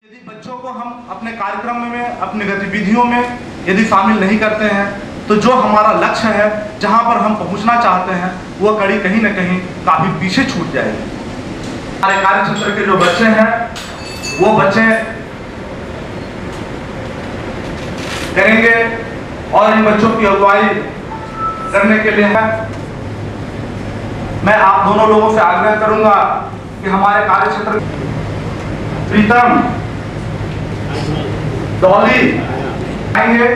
यदि बच्चों को हम अपने कार्यक्रम में, अपनी गतिविधियों में यदि शामिल नहीं करते हैं तो जो हमारा लक्ष्य है, जहां पर हम पहुंचना चाहते हैं, वो कड़ी कहीं न कहीं काफी पीछे छूट जाएगी। हमारे कार्य क्षेत्र के जो बच्चे हैं वो बच्चे करेंगे और इन बच्चों की अगुवाई करने के लिए मैं आप दोनों लोगों से आग्रह करूंगा कि हमारे कार्य क्षेत्र प्रीतम, डॉली आएंगे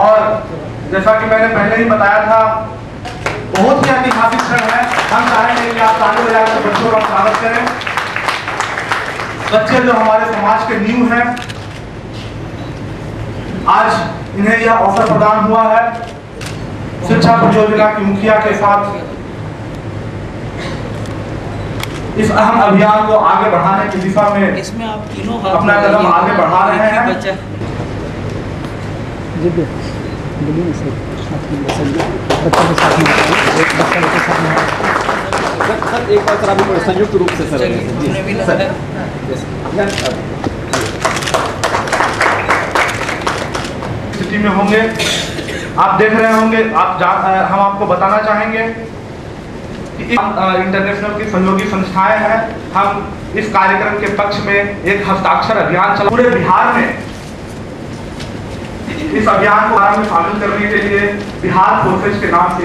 और जैसा कि मैंने पहले ही बताया था, बहुत ही ऐतिहासिक क्षण है। हम चाहेंगे कि आप ताली बजाकर बच्चों का स्वागत करें। बच्चे जो हमारे समाज के नींव हैं, आज इन्हें यह अवसर प्रदान हुआ है शिक्षा परियोजना की मुखिया के साथ इस अहम अभियान को आगे बढ़ाने की दिशा में इसमें आप तीनों अपना कदम आगे बढ़ा रहे हैं। एक बार सर अभी संयुक्त रूप से सर स्थिति में होंगे, आप देख रहे होंगे, हम आपको बताना चाहेंगे कि इंटरनेशनल की सहयोगी संस्थाएं हैं। हम इस कार्यक्रम के पक्ष में एक हस्ताक्षर अभियान चला पूरे बिहार में। इस अभियान को में शामिल करने के लिए बिहार फोर्सेज के नाम से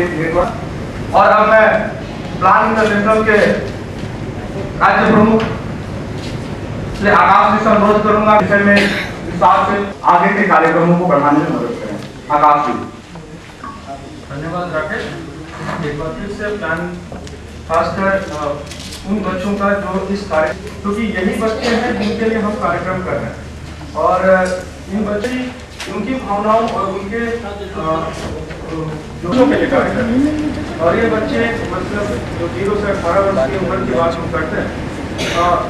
और अब मैं प्लान इंटरनेशनल के राज्य प्रमुख से आकाश जी से अनुरोध करूंगा विषय में विस्तार से आगे के कार्यक्रमों को बढ़ाने में मदद करें। आकाश जी। धन्यवाद राकेश। एक बार फिर से प्लान खासकर उन बच्चों का जो इस कार्य, क्योंकि यही बच्चे हैं जिनके लिए हम कार्यक्रम कर रहे हैं और इन बच्चे उनकी भावनाओं और उनके जोशों के लिए कार्य करते हैं। और ये बच्चे मतलब जो 0 से 18 वर्ष की उम्र की बात हम करते हैं,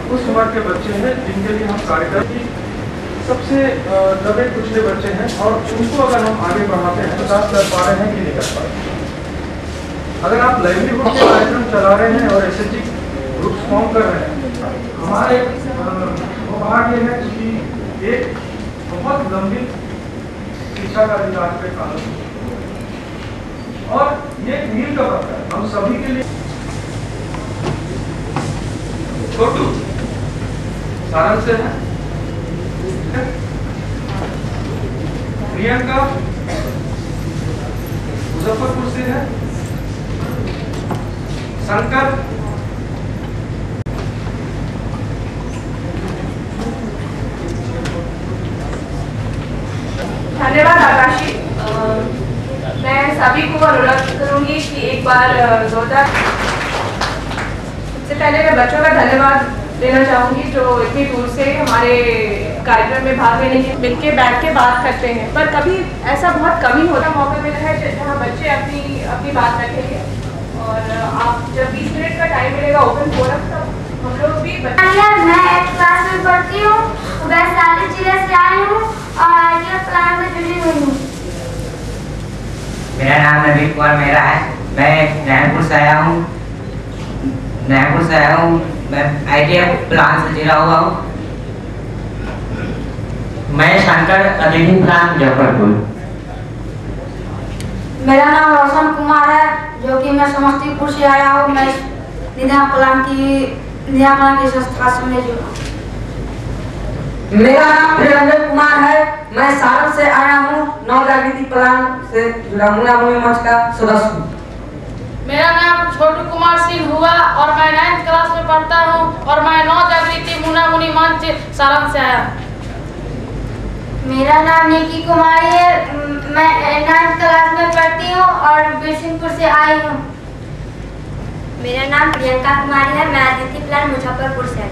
उस उम्र के बच्चे हैं जिनके लिए हम कार्य करते हैं। सबसे दबे कुचले बच्चे हैं और उनको अगर हम आगे बढ़ाते हैं, विकास कर पा रहे हैं कि नहीं कर पा रहे हैं। अगर आप लाइवलीहुड के कार्यक्रम चला रहे हैं और एसएचजी ग्रुप्स फॉर्म कर रहे हैं, हमारे वो भाग ये है कि एक बहुत लंबी शिक्षा का अधिकार पे कानून और ये एक मील का पत्थर है हम सभी के लिए। छोटू सारण से है, प्रियंका मुजफ्फरपुर से है, शंकर धन्यवाद आकाशी। मैं सभी को अनुरोध करूंगी कि एक बार जोरदार सबसे पहले मैं बच्चों का धन्यवाद देना चाहूंगी जो इतनी दूर से हमारे कार्यक्रम में भाग लेने के मिलके बैठ के बात करते हैं। पर कभी ऐसा बहुत कम ही होता मौका मिला है जहाँ बच्चे अपनी बात रखेंगे और आप जब 20 मिनट का टाइम मिलेगा ओपन फोरम तब हम लोग भी मैं एक क्लास में पढ़ती हूँ, वैशाली जिले से आई हूँ और ये प्लान में जुड़ी हुई हूँ। मेरा नाम नवीन कुमार मेरा है। मैं नारायणपुर से आया हूँ। मैं ITF प्लान से जुड़ा हुआ हूँ। मैं शंकर अतिथि प्लान मुजफ्फरपुर। मेरा नाम रोशन कुमार है जो कि मैं समस्तीपुर से आया हूँ। मैं निधा प्लान की संस्था से जुड़ा। मेरा नाम प्रियंजन कुमार है। मैं सारण से आया हूँ। नव जागृति प्लान से जुड़ा मुना मुनि मंच का सदस्य हूँ। मेरा नाम छोटू कुमार सिंह हुआ और मैं 9th क्लास में पढ़ता हूँ और मैं नव जागृति मुना मुनि मंच सारण से आया। मेरा नाम निकी कुमारी है। मैं 9th क्लास में पढ़ती हूँ और बिरसिंहपुर से आई हूँ। मेरा नाम प्रियंका कुमारी है। मैं अतिथि प्लान मुजफ्फरपुर से आई।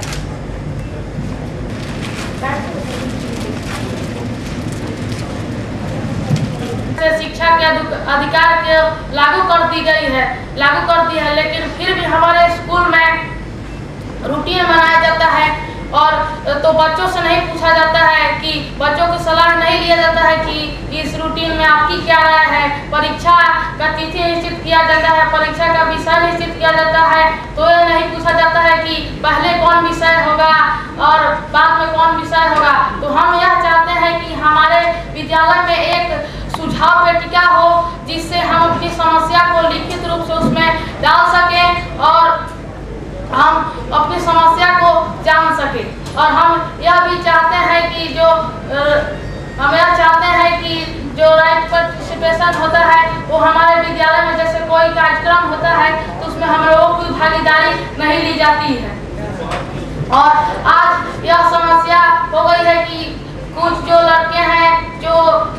शिक्षा के अधिकार के लागू कर दी है, लेकिन फिर भी हमारे स्कूल में रूटीन बनाया जाता है और तो बच्चों से नहीं पूछा जाता है कि बच्चों की सलाह नहीं लिया जाता है कि इस रूटीन में आपकी क्या राय है। परीक्षा का तिथि निश्चित किया जाता है, परीक्षा का विषय निश्चित किया जाता है, तो यह नहीं पूछा जाता है कि पहले कौन विषय होगा और बाद में कौन विषय होगा। तो हम यह चाहते हैं कि हमारे विद्यालय में एक सुझाव पेटिका हो जिससे हम अपनी समस्या को लिखित रूप से उसमें डाल सकें और हम अपनी समस्या को जान सकें। और हम यह भी चाहते हैं कि जो राइट पार्टिसिपेशन होता है वो हमारे विद्यालय में जैसे कोई कार्यक्रम होता है तो उसमें हम लोगों की भागीदारी नहीं ली जाती है। और आज यह समस्या हो गई है कि कुछ जो लड़के हैं जो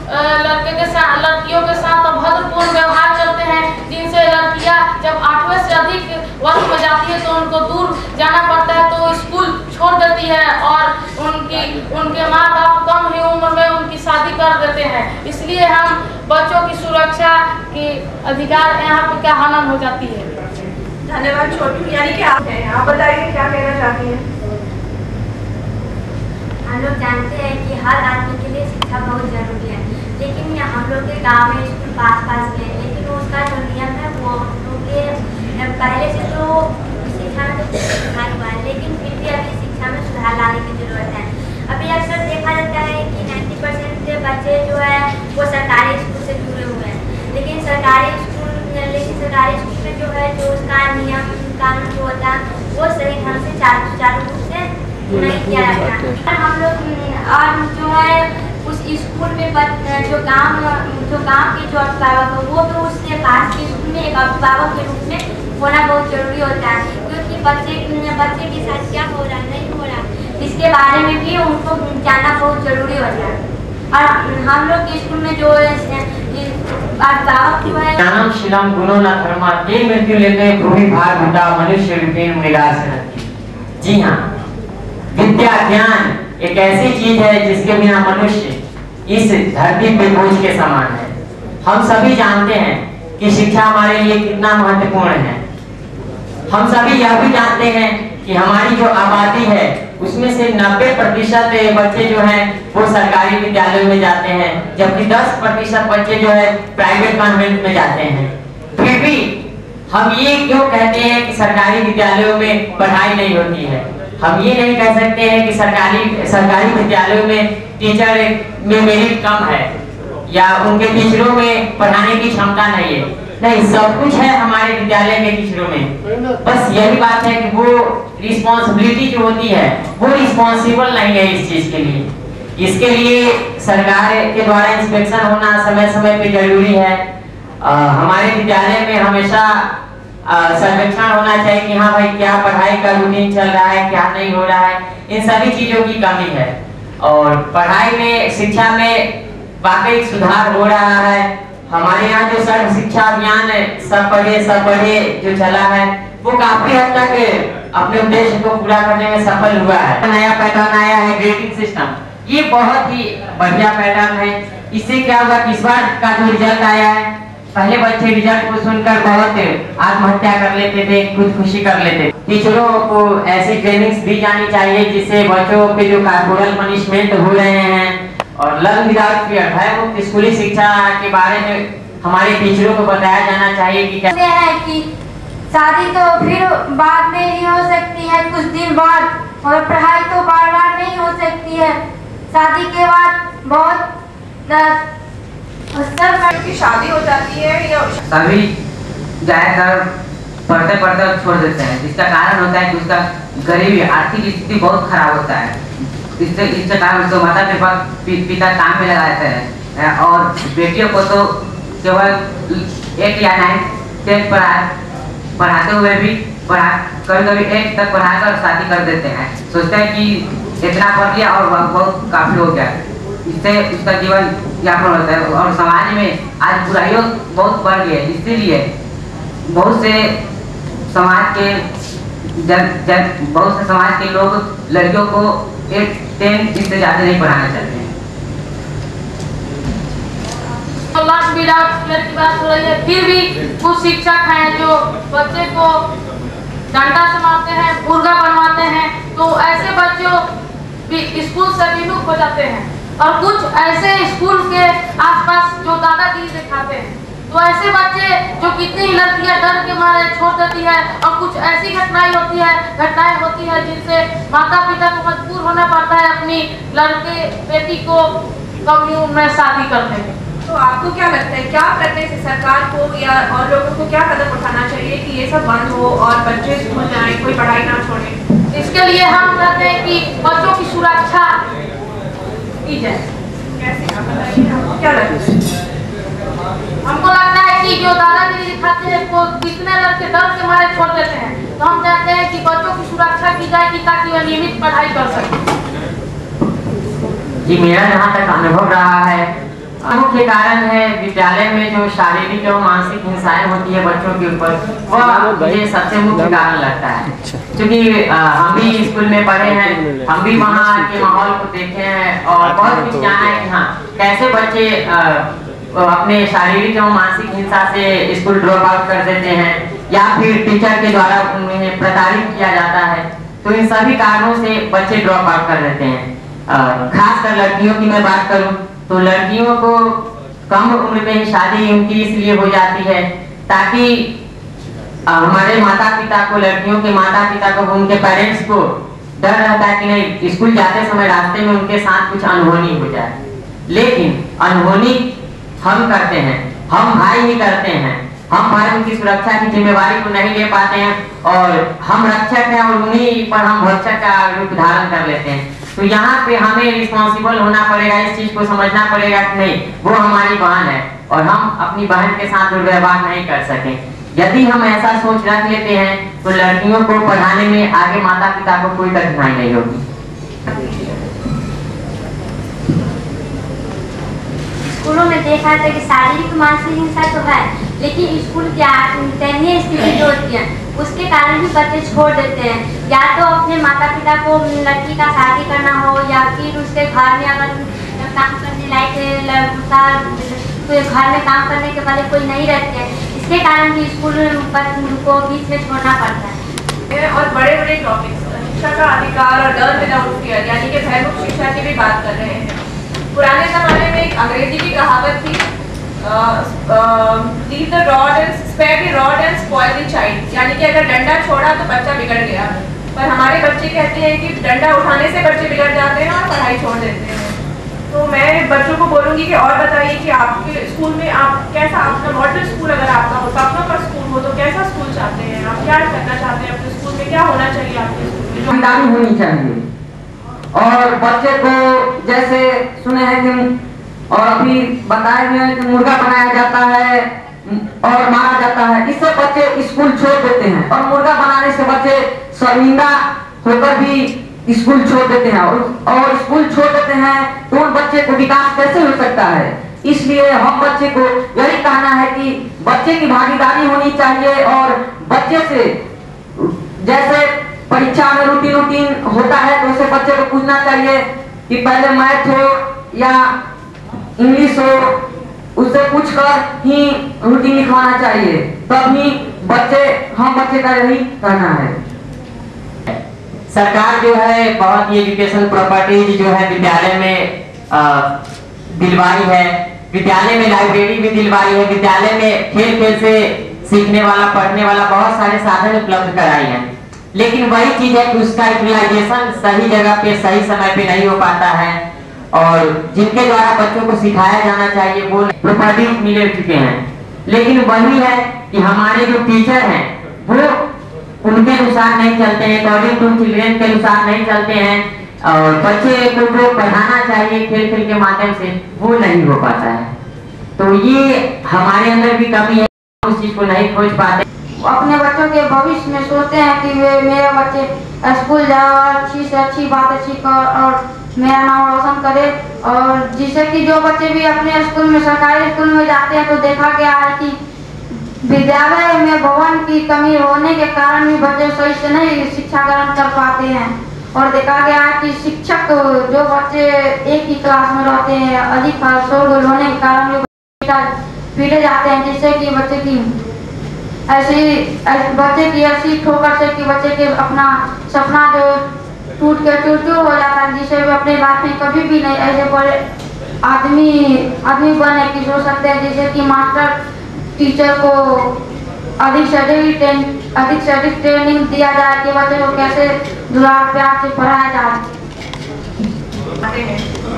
लड़कियों के साथ अभद्रपूर्ण व्यवहार करते हैं, जिनसे लड़कियां जब 8वें से अधिक वर्ष में जाती है तो उनको दूर जाना पड़ता है, तो स्कूल छोड़ देती है और उनके माँ बाप कम ही उम्र में उनकी शादी कर देते हैं। इसलिए हम बच्चों की सुरक्षा के अधिकार यहाँ पे का हनन हो जाती है। धन्यवाद छोटू। यानी कि आप बताइए क्या कहना चाहती हैं? हम लोग जानते हैं कि हर आदमी के लिए शिक्षा बहुत जरूरी है, लेकिन यहाँ हम लोग के गांव में स्कूल पास में है, लेकिन उसका जो नियम है वो हम लोग के पहले से तो शिक्षा में सुधार हुआ है, लेकिन फिर भी अभी शिक्षा में सुधार लाने की जरूरत है। अभी अक्सर देखा जाता है कि 90% बच्चे जो है वो सरकारी स्कूल से जुड़े हुए हैं, लेकिन सरकारी स्कूल में जो है जो उसका नियम कानून जो होता है वो सही ढंग से चालू रूप से नहीं किया जाता। हम लोग और जो है उस स्कूल में जो गांव के जो अभिभावक है वो तो उसके पास के स्कूल में एक अभिभावक के रूप में होना बहुत जरूरी होता है, क्योंकि बच्चे के साथ क्या हो रहा है नहीं हो रहा इसके बारे में भी उनको जानना बहुत जरूरी होता है। और हम लोग के स्कूल में जो अभिभावक जो है ज्ञानम शीलम गुणो न धर्मा ते मृत्यु लेते भूमि भार भूता मनुष्य रूपेण निराश रहती। जी हाँ, विद्या ज्ञान एक ऐसी चीज है जिसके बिना मनुष्य इस धरती पे बोझ के समान है। हम सभी जानते हैं कि शिक्षा हमारे लिए कितना महत्वपूर्ण है। हम सभी यह भी जानते हैं कि हमारी जो आबादी है उसमें से 90% बच्चे जो हैं वो सरकारी विद्यालयों में जाते हैं, जबकि 10% बच्चे जो है प्राइवेट कॉन्वेंट में जाते हैं। फिर भी हम ये क्यों कहते हैं कि सरकारी विद्यालयों में पढ़ाई नहीं होती है? हम ये नहीं कह सकते हैं कि सरकारी विद्यालयों में टीचर में मेरिट कम है या उनके टीचरों में पढ़ाने की क्षमता नहीं है। नहीं, सब कुछ है हमारे विद्यालय के टीचरों में। बस यही बात है कि वो रिस्पॉन्सिबिलिटी जो होती है वो रिस्पॉन्सिबल नहीं है इस चीज के लिए। इसके लिए सरकार के द्वारा इंस्पेक्शन होना समय समय पे जरूरी है। हमारे विद्यालय में हमेशा सर्वेक्षण होना चाहिए कि हाँ भाई क्या पढ़ाई का रूटीन चल रहा है, क्या नहीं हो रहा है। इन सभी चीजों की कमी है और पढ़ाई में शिक्षा में वाकई सुधार हो रहा है। हमारे यहाँ जो सर्व शिक्षा अभियान है सब पढ़े जो चला है वो काफी हद तक अपने उद्देश्य को पूरा करने में सफल हुआ है। नया पैटर्न आया है ग्रेडिंग सिस्टम, ये बहुत ही बढ़िया पैटर्न है। इससे क्या होगा कि इस बार का जो रिजल्ट आया है, पहले बच्चे रिजल्ट को सुनकर बहुत आत्महत्या कर लेते थे, खुदकुशी कर लेते। टीचरों को ऐसी ट्रेनिंग्स दी जानी चाहिए जिससे बच्चों पे जो कॉर्पोरल पनिशमेंट हो रहे हैं और लर्न विदाउट फियर भयमुक्त स्कूली शिक्षा के बारे में हमारे टीचरों को बताया जाना चाहिए कि क्या है कि शादी तो फिर बाद में ही हो सकती है, कुछ दिन बाद, और पढ़ाई तो बार बार नहीं हो सकती है। शादी के बाद बहुत की शादी हो जाती है या सभी ज्यादातर पढ़ते पढ़ते छोड़ देते हैं, जिसका कारण होता है कि उसका गरीबी आर्थिक स्थिति बहुत खराब होता है। इससे कारण उसको माता पिता काम में लगाते हैं और बेटियों को तो केवल 8 या 9 पढ़ाते हुए भी कभी 8 तक पढ़ाकर शादी कर देते हैं। सोचते हैं कि इतना पढ़ लिया और बहुत काफी हो गया, इससे उसका जीवन यापन होता है। और समाज में आज बुराइयों बहुत बढ़ गई है, इसीलिए बहुत से समाज के लोग लड़कियों को 8-10 इससे ज्यादा नहीं पढ़ाना चाहते हैं। की बात हो रही है, फिर भी कुछ शिक्षक हैं जो बच्चे को डंडा से मारते हैं, मुर्गा बनवाते हैं, तो ऐसे बच्चों भी स्कूल से विमुख हो जाते हैं। और कुछ ऐसे स्कूल के आसपास जो दादागिरी दिखाते हैं, तो ऐसे बच्चे जो कितनी लड़कियां डर के मारे छोड़ देती है, और कुछ ऐसी घटनाएं होती है जिनसे माता पिता को मजबूर होना पड़ता है अपनी लड़के बेटी को कम उम्र में शादी करने में। तो आपको क्या लगता है, क्या करने से सरकार को या और लोगों को क्या कदम उठाना चाहिए कि ये सब बंद हो और बच्चे स्कूल जाएं, कोई पढ़ाई ना छोड़े? इसके लिए हम कहते हैं कि बच्चों की सुरक्षा की जाए। कैसे, आप बताइए, आपको क्या लगता है? हमको लगता है कि जो दादागिरी दिखाते हैं वो कितने लड़के डर के मारे छोड़ देते हैं, तो हम चाहते हैं कि बच्चों की सुरक्षा की जाए कि ताकि वे नियमित पढ़ाई कर सकें। जी, मेरा जहाँ तक अनुभव रहा है, मुख्य कारण है विद्यालय में जो शारीरिक और मानसिक हिंसाएं होती है बच्चों के ऊपर, वह मुझे सबसे मुख्य कारण लगता है। क्योंकि हम भी स्कूल में पढ़े हैं, हम भी वहाँ के माहौल को देखे हैं और बहुत कुछ जाना है कि हाँ कैसे बच्चे अपने शारीरिक और मानसिक हिंसा से स्कूल ड्रॉप आउट कर देते हैं या फिर टीचर के द्वारा उन्हें प्रताड़ित किया जाता है। तो इन सभी कारणों से बच्चे ड्रॉप आउट कर देते हैं। खासकर लड़कियों की मैं बात करूं तो लड़कियों को कम उम्र में ही शादी उनकी इसलिए हो जाती है ताकि हमारे माता पिता को, लड़कियों के माता पिता को, उनके पेरेंट्स को डर रहता है कि नहीं स्कूल जाते समय रास्ते में उनके साथ कुछ अनहोनी हो जाए। लेकिन अनहोनी हम करते हैं, हम भाई ही करते हैं। हम भाई उनकी सुरक्षा की जिम्मेवारी को नहीं ले पाते हैं और हम रक्षक हैं और उन्हीं पर हम भक्षक का रूप धारण कर लेते हैं। तो यहाँ पे हमें रिस्पॉन्सिबल होना पड़ेगा, इस चीज को समझना पड़ेगा कि नहीं वो हमारी बहन है और हम अपनी बहन के साथ दुर्व्यवहार नहीं कर सकें। यदि हम ऐसा सोच रख लेते हैं तो लड़कियों को पढ़ाने में आगे माता पिता को कोई कठिनाई नहीं होगी। स्कूलों में देखा था कि शारीरिक मानसिक हिंसा तो है, लेकिन स्कूल की दयनीय स्थिति जो होती है उसके कारण भी बच्चे छोड़ देते हैं। या तो अपने माता पिता को लड़की का शादी करना हो या फिर उसके घर में अगर काम करने लायक घर में काम करने के वाले कोई नहीं रहते हैं, इसके कारण भी स्कूल को बीच में छोड़ना पड़ता है। और बड़े बड़े टॉपिक्स, शिक्षा का अधिकार और गर्ल विदाउट फियर यानी कि भयमुक्त शिक्षा की भी बात कर रहे हैं। पुराने जमाने में एक अंग्रेजी की कहावत थी, leave the rod and spare the rod and spoil the child, यानी कि अगर डंडा छोड़ा तो बच्चा बिगड़ गया। पर हमारे बच्चे कहते हैं कि डंडा उठाने से बच्चे बिगड़ जाते हैं और पढ़ाई छोड़ देते हैं। तो मैं बच्चों को बोलूँगी कि और बताइए कि आपके स्कूल में आप कैसा, अपना मॉडल स्कूल अगर आपका हो, सपनों का स्कूल हो, तो कैसा स्कूल चाहते हैं आप? क्या करना चाहते हैं अपने स्कूल में? क्या होना चाहिए आपके स्कूल में? ईमानदारी होनी चाहिए और बच्चे को जैसे सुने हैं कि और अभी बताए हुए हैं कि मुर्गा बनाया जाता है और मारा जाता है, इससे बच्चे स्कूल छोड़ देते हैं। और मुर्गा बनाने से बच्चे शर्मिंदा होकर भी स्कूल छोड़ देते हैं और स्कूल छोड़ देते हैं तो उन बच्चे को विकास कैसे हो सकता है। इसलिए हम बच्चे को यही कहना है कि बच्चे की भागीदारी होनी चाहिए और बच्चे से जैसे परीक्षा में रूटीन होता है तो उसे बच्चे को पूछना चाहिए कि पहले मैथ हो या इंग्लिश हो, उससे पूछकर ही रूटीन लिखवाना चाहिए, तभी हम बच्चे का यही कहना है। सरकार जो है बहुत ही एजुकेशन प्रॉपर्टीज जो है विद्यालय में दिलवाई है, विद्यालय में लाइब्रेरी भी दिलवाई है, विद्यालय में खेल से सीखने वाला, पढ़ने वाला बहुत सारे साधन उपलब्ध कराई हैं। लेकिन वही चीज है कि उसका यूटिलाइजेशन सही जगह पे सही समय पे नहीं हो पाता है और जिनके द्वारा बच्चों को सिखाया जाना चाहिए वो प्रॉपर्टीज मिले चुके हैं। लेकिन वही है कि हमारे जो टीचर हैं वो उनके अनुसार नहीं चलते हैं, अकॉर्डिंग टू चिल्ड्रेन के अनुसार नहीं चलते हैं और बच्चे को जो पढ़ाना चाहिए खेल के माध्यम से वो नहीं हो पाता है। तो ये हमारे अंदर भी कमी है, उस चीज को नहीं खोज पाते। अपने बच्चों के भविष्य में सोचते हैं कि वे मेरे बच्चे स्कूल जाए और अच्छी से अच्छी बातें सीखें और मेरा नाम रोशन करे। और जिससे कि जो बच्चे भी अपने स्कूल में, सरकारी स्कूल में जाते हैं तो देखा गया है कि विद्यालय में भवन की कमी होने के कारण भी बच्चे सही से नहीं शिक्षा ग्रहण कर पाते हैं। और देखा गया है कि शिक्षक जो बच्चे एक ही क्लास में रहते हैं अधिक शोरगुल होने के कारण भी पीटे जाते हैं, जिससे कि बच्चे की ऐसी ठोकर से कि बच्चे के अपना सपना जो टूट के चूर हो जाता है, जिसे वे अपने लाइफ में कभी भी नहीं ऐसे बड़े आदमी बनने की सोच सकते हैं। जैसे कि मास्टर टीचर को अधिक से अधिक ट्रेनिंग दिया जाए कि बच्चे को कैसे दुलार प्यार से पढ़ाया जाए।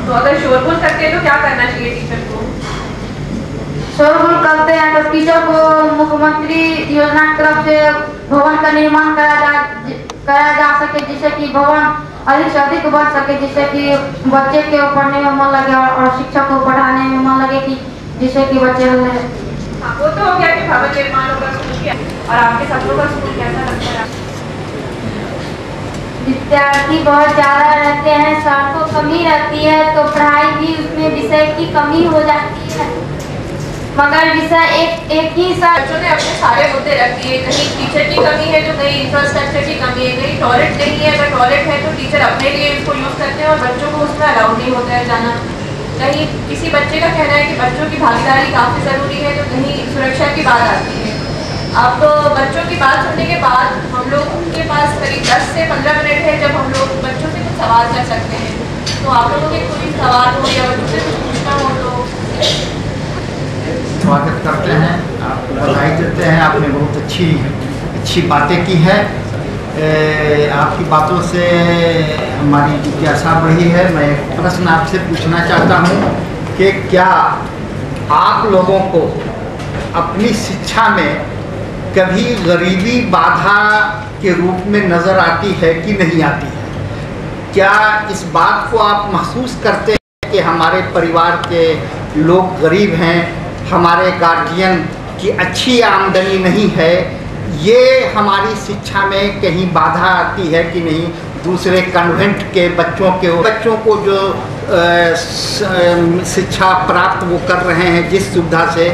तो अगर शोरगुल करते हैं तो क्या करना चाहिए टीचर को? शोरगुल करते हैं तो टीचर को मुख्यमंत्री योजना की तरफ से भवन का निर्माण कराया जा सके, जिससे कि भवन अधिक से अधिक बढ़ सके, जिससे कि बच्चे के पढ़ने में मन लगे और शिक्षक को पढ़ाने में मन लगे, कि जिससे कि बच्चे हाँ, वो तो हो गया कि भवन निर्माण होगा स्कूल के। और आपके सपनों का स्कूल कैसा लगता है? विद्यार्थी बहुत ज़्यादा रहते हैं, सर को कमी रहती है तो पढ़ाई भी उसमें विषय की कमी हो जाती है, मगर विषय एक ही सर। बच्चों ने अपने सारे मुद्दे रख दिए, कहीं टीचर की कमी है तो कहीं इंफ्रास्ट्रक्चर की कमी है, कहीं टॉयलेट नहीं है, अगर टॉयलेट है तो टीचर अपने लिए उसको यूज़ करते हैं और बच्चों को उसमें अलाउड नहीं होता है जाना। कहीं किसी बच्चे का कहना है कि बच्चों की भागीदारी काफ़ी ज़रूरी है, तो कहीं सुरक्षा की बात आती है। अब बच्चों की बात सुनने के बाद हम लोग के पास करीब 10 से 15 मिनट है जब हम लोग बच्चों से कुछ सवाल कर सकते हैं। तो आप लोगों के कोई सवाल हो या बच्चों से कुछ पूछना हो तो स्वागत करते हैं, आपको बधाई देते हैं। आपने बहुत अच्छी बातें की है। आपकी बातों से हमारी जिज्ञासा बढ़ी है। मैं एक प्रश्न आपसे पूछना चाहता हूँ कि क्या आप लोगों को अपनी शिक्षा में कभी गरीबी बाधा के रूप में नज़र आती है कि नहीं आती है? क्या इस बात को आप महसूस करते हैं कि हमारे परिवार के लोग गरीब हैं, हमारे गार्जियन की अच्छी आमदनी नहीं है, ये हमारी शिक्षा में कहीं बाधा आती है कि नहीं? दूसरे कन्वेंट के बच्चों को जो शिक्षा प्राप्त वो कर रहे हैं जिस सुविधा से,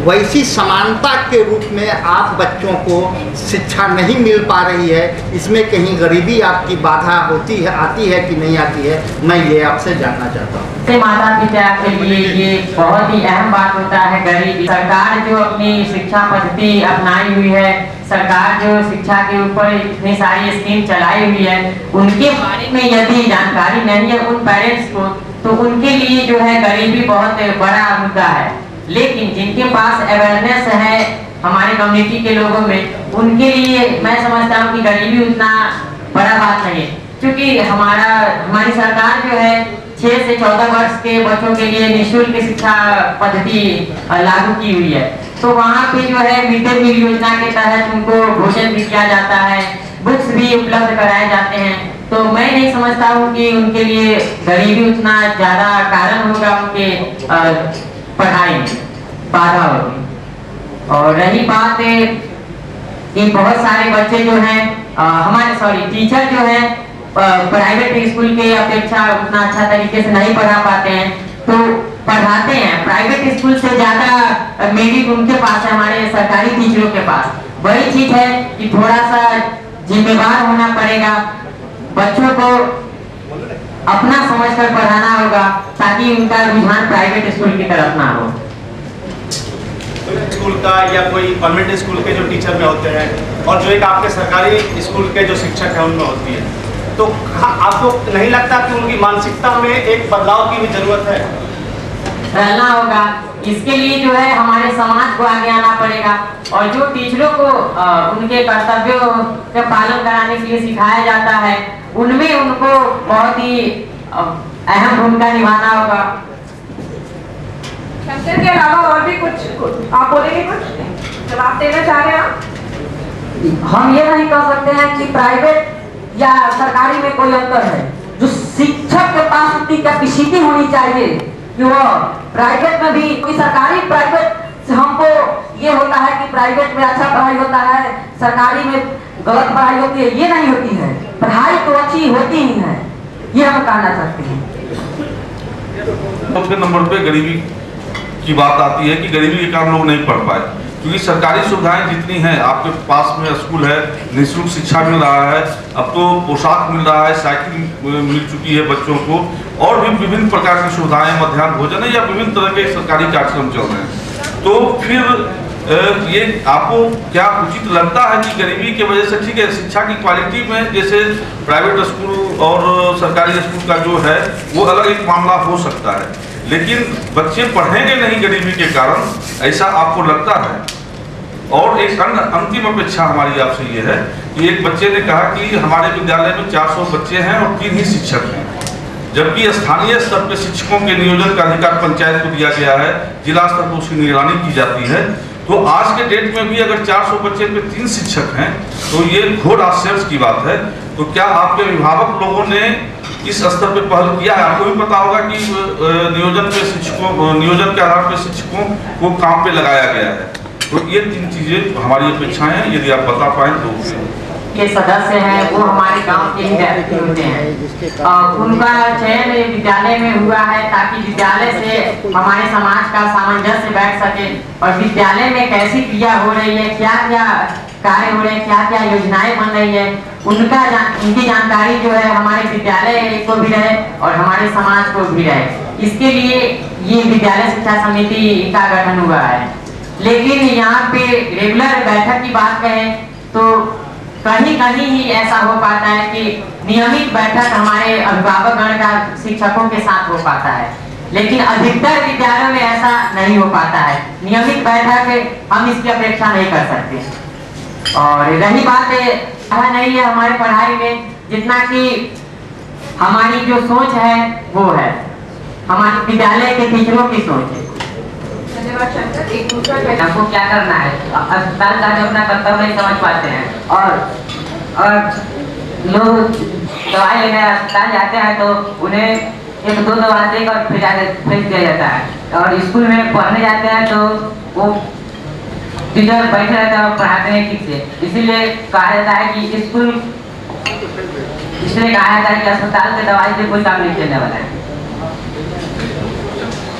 वैसी समानता के रूप में आप बच्चों को शिक्षा नहीं मिल पा रही है, इसमें कहीं गरीबी आपकी बाधा आती है कि नहीं आती है? मैं ये आपसे जानना चाहता हूँ। माता पिता के लिए ये बहुत ही अहम बात होता है गरीबी। सरकार जो अपनी शिक्षा पद्धति अपनाई हुई है, सरकार जो शिक्षा के ऊपर इतनी सारी स्कीम चलाई हुई है, उनके बारे में यदि जानकारी नहीं है उन पेरेंट्स को, तो उनके लिए जो है गरीबी बहुत बड़ा मुद्दा है। लेकिन जिनके पास अवेयरनेस है हमारे कम्युनिटी के लोगों में, उनके लिए मैं समझता हूँ कि गरीबी उतना बड़ा बात नहीं है, क्योंकि हमारी सरकार जो है 6 से 14 वर्ष के बच्चों के लिए निःशुल्क शिक्षा पद्धति लागू की हुई है। तो वहाँ पे जो है मिड डे मील योजना के तहत उनको भोजन भी किया जाता है, बुक्स भी उपलब्ध कराए जाते हैं। तो मैं नहीं समझता हूँ कि उनके लिए गरीबी उतना ज़्यादा कारण होगा उनके पढ़ाई में बाधा होगी। और रही बात कि बहुत सारे बच्चे जो हैं टीचर जो है प्राइवेट स्कूल के अपेक्षा उतना अच्छा तरीके से नहीं पढ़ा पाते हैं, तो पढ़ाते हैं प्राइवेट स्कूल से ज़्यादा मेरिट उनके पास है हमारे सरकारी टीचरों के पास। वही चीज़ है कि थोड़ा सा जिम्मेदार होना पड़ेगा, बच्चों को अपना समझकर पढ़ाना होगा ताकि उनका रुझान प्राइवेट स्कूल की तरफ ना हो। स्कूल का या कोई कॉन्वेंट स्कूल के जो टीचर में होते हैं और जो एक आपके सरकारी स्कूल के जो शिक्षक हैं उनमें होती है, तो आपको नहीं लगता कि उनकी मानसिकता में एक बदलाव की भी जरूरत है? रहना होगा। इसके लिए जो है हमारे समाज को आगे आना पड़ेगा और जो टीचरों को उनके कर्तव्यों का पालन कराने के लिए सिखाया जाता है, उनमें उनको बहुत ही अहम भूमिका निभाना होगा। शंकर के अलावा और भी कुछ आप बोलेंगे? कुछ जवाब देना चाह रहे हैं आप? हम ये नहीं कह सकते हैं कि प्राइवेट या सरकारी में कोई अंतर है। जो शिक्षक के पास उतनी कैपेसिटी होनी चाहिए कि वो प्राइवेट में भी, कोई सरकारी प्राइवेट से हमको ये होता है कि प्राइवेट में अच्छा पढ़ाई होता है, सरकारी में गलत पढ़ाई होती है, ये नहीं होती है। पढ़ाई तो अच्छी होती ही है, ये हम कहना चाहते हैं। दूसरे नंबर पे गरीबी की बात आती है कि गरीबी के कारण लोग नहीं पढ़ पाए, क्योंकि सरकारी सुविधाएं जितनी हैं, आपके पास में स्कूल है, निःशुल्क शिक्षा मिल रहा है, अब तो पोशाक मिल रहा है, साइकिल मिल चुकी है बच्चों को, और भी विभिन्न प्रकार की सुविधाएं, मध्याह्न भोजन है या विभिन्न तरह के सरकारी कार्यक्रम चल रहे हैं। तो फिर ये आपको क्या उचित लगता है कि गरीबी की वजह से, ठीक है शिक्षा की क्वालिटी में जैसे प्राइवेट स्कूल और सरकारी स्कूल का जो है वो अलग एक मामला हो सकता है, लेकिन बच्चे पढ़ेंगे नहीं गरीबी के कारण, ऐसा आपको लगता है? और एक अंतिम अपेक्षा हमारी आपसे ये है कि एक बच्चे ने कहा कि हमारे विद्यालय में 400 बच्चे हैं और 3 ही शिक्षक हैं, जबकि स्थानीय स्तर पर शिक्षकों के नियोजन का अधिकार पंचायत को दिया गया है, जिला स्तर पर उसकी निगरानी की जाती है। तो आज के डेट में भी अगर 400 बच्चे पे 3 शिक्षक हैं तो ये घोर आश्चर्य की बात है। तो क्या आपके अभिभावक लोगों ने इस स्तर पे पहल किया है? आपको भी पता होगा कि नियोजन के आधार पर शिक्षकों को काम पे लगाया गया है। तो ये 3 चीजें हमारी अपेक्षाएं हैं, यदि आप बता पाए तो। के सदस्य हैं वो हमारे गांव के ही व्यक्ति होते हैं, उनका चयन विद्यालय में हुआ है ताकि विद्यालय से हमारे समाज का सामंजस्य बैठ सके और विद्यालय में कैसी क्रिया हो रही है, क्या क्या कार्य हो रहे हैं, क्या क्या योजनाएं बन रही है, उनकी जानकारी जो है हमारे विद्यालय को भी रहे और हमारे समाज को भी रहे। इसके लिए ये विद्यालय शिक्षा समिति का गठन हुआ है। लेकिन यहाँ पे रेगुलर बैठक की बात करें तो कहीं कहीं ही ऐसा हो पाता है कि नियमित बैठक हमारे अभिभावकगण का शिक्षकों के साथ हो पाता है, लेकिन अधिकतर विद्यालयों में ऐसा नहीं हो पाता है। नियमित बैठक हम इसकी अपेक्षा नहीं कर सकते। और रही बात नहीं है हमारे पढ़ाई में, जितना कि हमारी जो सोच है वो है हमारे विद्यालय के टीचरों की सोच है। आपको क्या करना है, अस्पताल का जो अपना कर्तव्य नहीं समझ पाते हैं और लोग दवाई लेने अस्पताल जाते हैं तो उन्हें 1-2 दवा देकर और भेज दिया जाता है। और स्कूल में पढ़ने जाते हैं तो वो टीचर बैठे रहते हैं और पढ़ाते हैं ठीक से। इसीलिए कहा जाता है कि स्कूल, इसलिए कहा जाता है कि अस्पताल से दवाई से कोई काम नहीं चलने वाला है।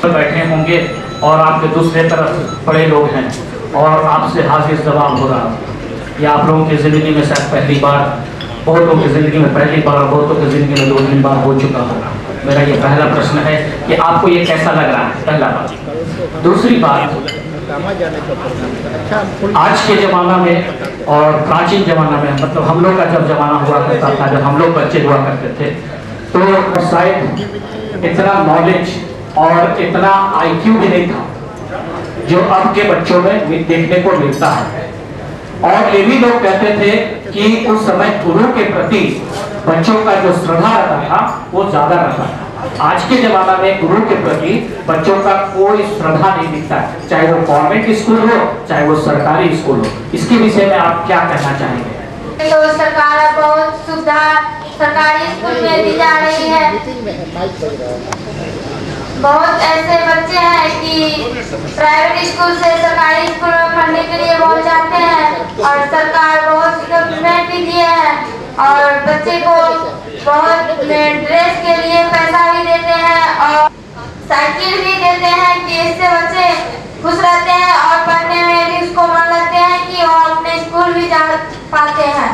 बैठे होंगे और आपके दूसरे तरफ बड़े लोग हैं और आपसे हाजिर जवाब हो रहा है। ये आप लोगों की ज़िंदगी में शायद पहली बार, बहुतों की ज़िंदगी में पहली बार, बहुतों की ज़िंदगी में 2-3 बार हो चुका होगा। मेरा ये पहला प्रश्न है कि आपको ये कैसा लग रहा है, पहला बात। दूसरी बात, आज के ज़माना में और प्राचीन ज़माना में, मतलब हम लोग का जब ज़माना हुआ करता था, जब हम लोग बच्चे हुआ करते थे, तो शायद इतना नॉलेज और इतना IQ भी नहीं था जो अब के बच्चों में देखने को मिलता है। और ये भी लोग कहते थे कि उस समय गुरु के प्रति बच्चों का जो श्रद्धा रहता था वो ज्यादा रहता था। आज के जमाना में गुरु के प्रति बच्चों का कोई श्रद्धा नहीं दिखता, चाहे वो गवर्नमेंट स्कूल हो चाहे वो सरकारी स्कूल हो। इसके विषय में आप क्या कहना चाहेंगे? तो सरकार बहुत सुविधा सरकारी स्कूल में दी जा रही है। बहुत ऐसे बच्चे हैं कि प्राइवेट स्कूल से सरकारी स्कूल में पढ़ने के लिए बहुत जाते हैं और सरकार बहुत सपोर्ट भी दिए हैं और बच्चे को बहुत ड्रेस के लिए पैसा भी देते हैं और साइकिल भी देते हैं कि इससे बच्चे खुश रहते हैं और पढ़ने में भी उसको मन लगते हैं कि वो अपने स्कूल भी जा पाते हैं।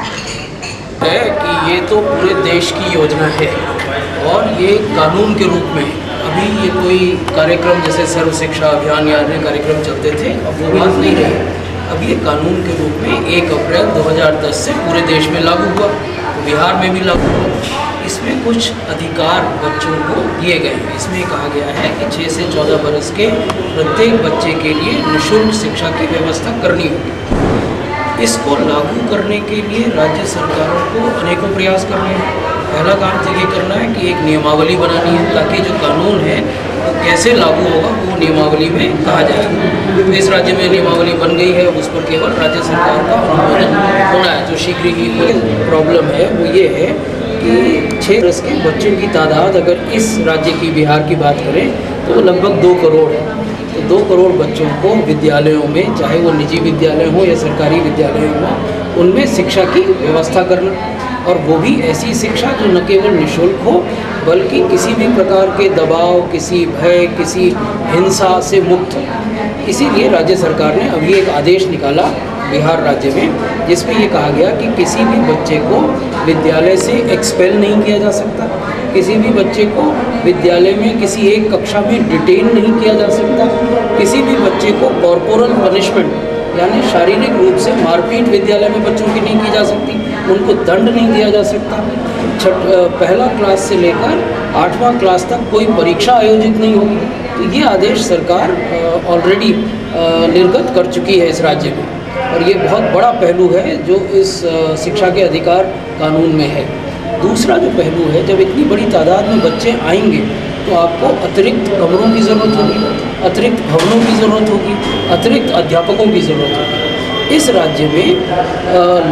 है कि ये तो पूरे देश की योजना है और ये कानून के रूप में, अभी ये कोई कार्यक्रम जैसे सर्व शिक्षा अभियान या अन्य कार्यक्रम चलते थे, अब वो बात नहीं रही। अब ये कानून के रूप में 1 अप्रैल 2010 से पूरे देश में लागू हुआ, बिहार में भी लागू हुआ। इसमें कुछ अधिकार बच्चों को दिए गए हैं। इसमें कहा गया है कि 6 से 14 बरस के प्रत्येक बच्चे के लिए निःशुल्क शिक्षा की व्यवस्था करनी होगी। इसको लागू करने के लिए राज्य सरकारों को अनेकों प्रयास करने हैं। पहला काम तो ये करना है कि एक नियमावली बनानी है ताकि जो कानून है वो कैसे लागू होगा वो नियमावली में कहा जाएगा। तो इस राज्य में नियमावली बन गई है, उस पर केवल राज्य सरकार का अनुमोदन होना है। जो शीघ्र ही कोई प्रॉब्लम है वो ये है कि 6 वर्ष के बच्चों की तादाद अगर इस राज्य की बिहार की बात करें तो लगभग 2 करोड़ है। तो 2 करोड़ बच्चों को विद्यालयों में, चाहे वो निजी विद्यालय हो या सरकारी विद्यालय हो, उनमें शिक्षा की व्यवस्था करना, और वो भी ऐसी शिक्षा जो न केवल निःशुल्क हो बल्कि किसी भी प्रकार के दबाव, किसी भय, किसी हिंसा से मुक्त हो। इसीलिए राज्य सरकार ने अभी एक आदेश निकाला बिहार राज्य में, जिसमें ये कहा गया कि किसी भी बच्चे को विद्यालय से एक्सपेल नहीं किया जा सकता, किसी भी बच्चे को विद्यालय में किसी एक कक्षा में डिटेन नहीं किया जा सकता, किसी भी बच्चे को कॉर्पोरल पनिशमेंट यानी शारीरिक रूप से मारपीट विद्यालय में बच्चों की नहीं की जा सकती, उनको दंड नहीं दिया जा सकता। पहला क्लास से लेकर 8वां क्लास तक कोई परीक्षा आयोजित नहीं होगी। तो ये आदेश सरकार ऑलरेडी निर्गत कर चुकी है इस राज्य में, और ये बहुत बड़ा पहलू है जो इस शिक्षा के अधिकार कानून में है। दूसरा जो पहलू है, जब इतनी बड़ी तादाद में बच्चे आएंगे तो आपको अतिरिक्त कमरों की ज़रूरत होगी, अतिरिक्त भवनों की ज़रूरत होगी, अतिरिक्त अध्यापकों की ज़रूरत होगी। इस राज्य में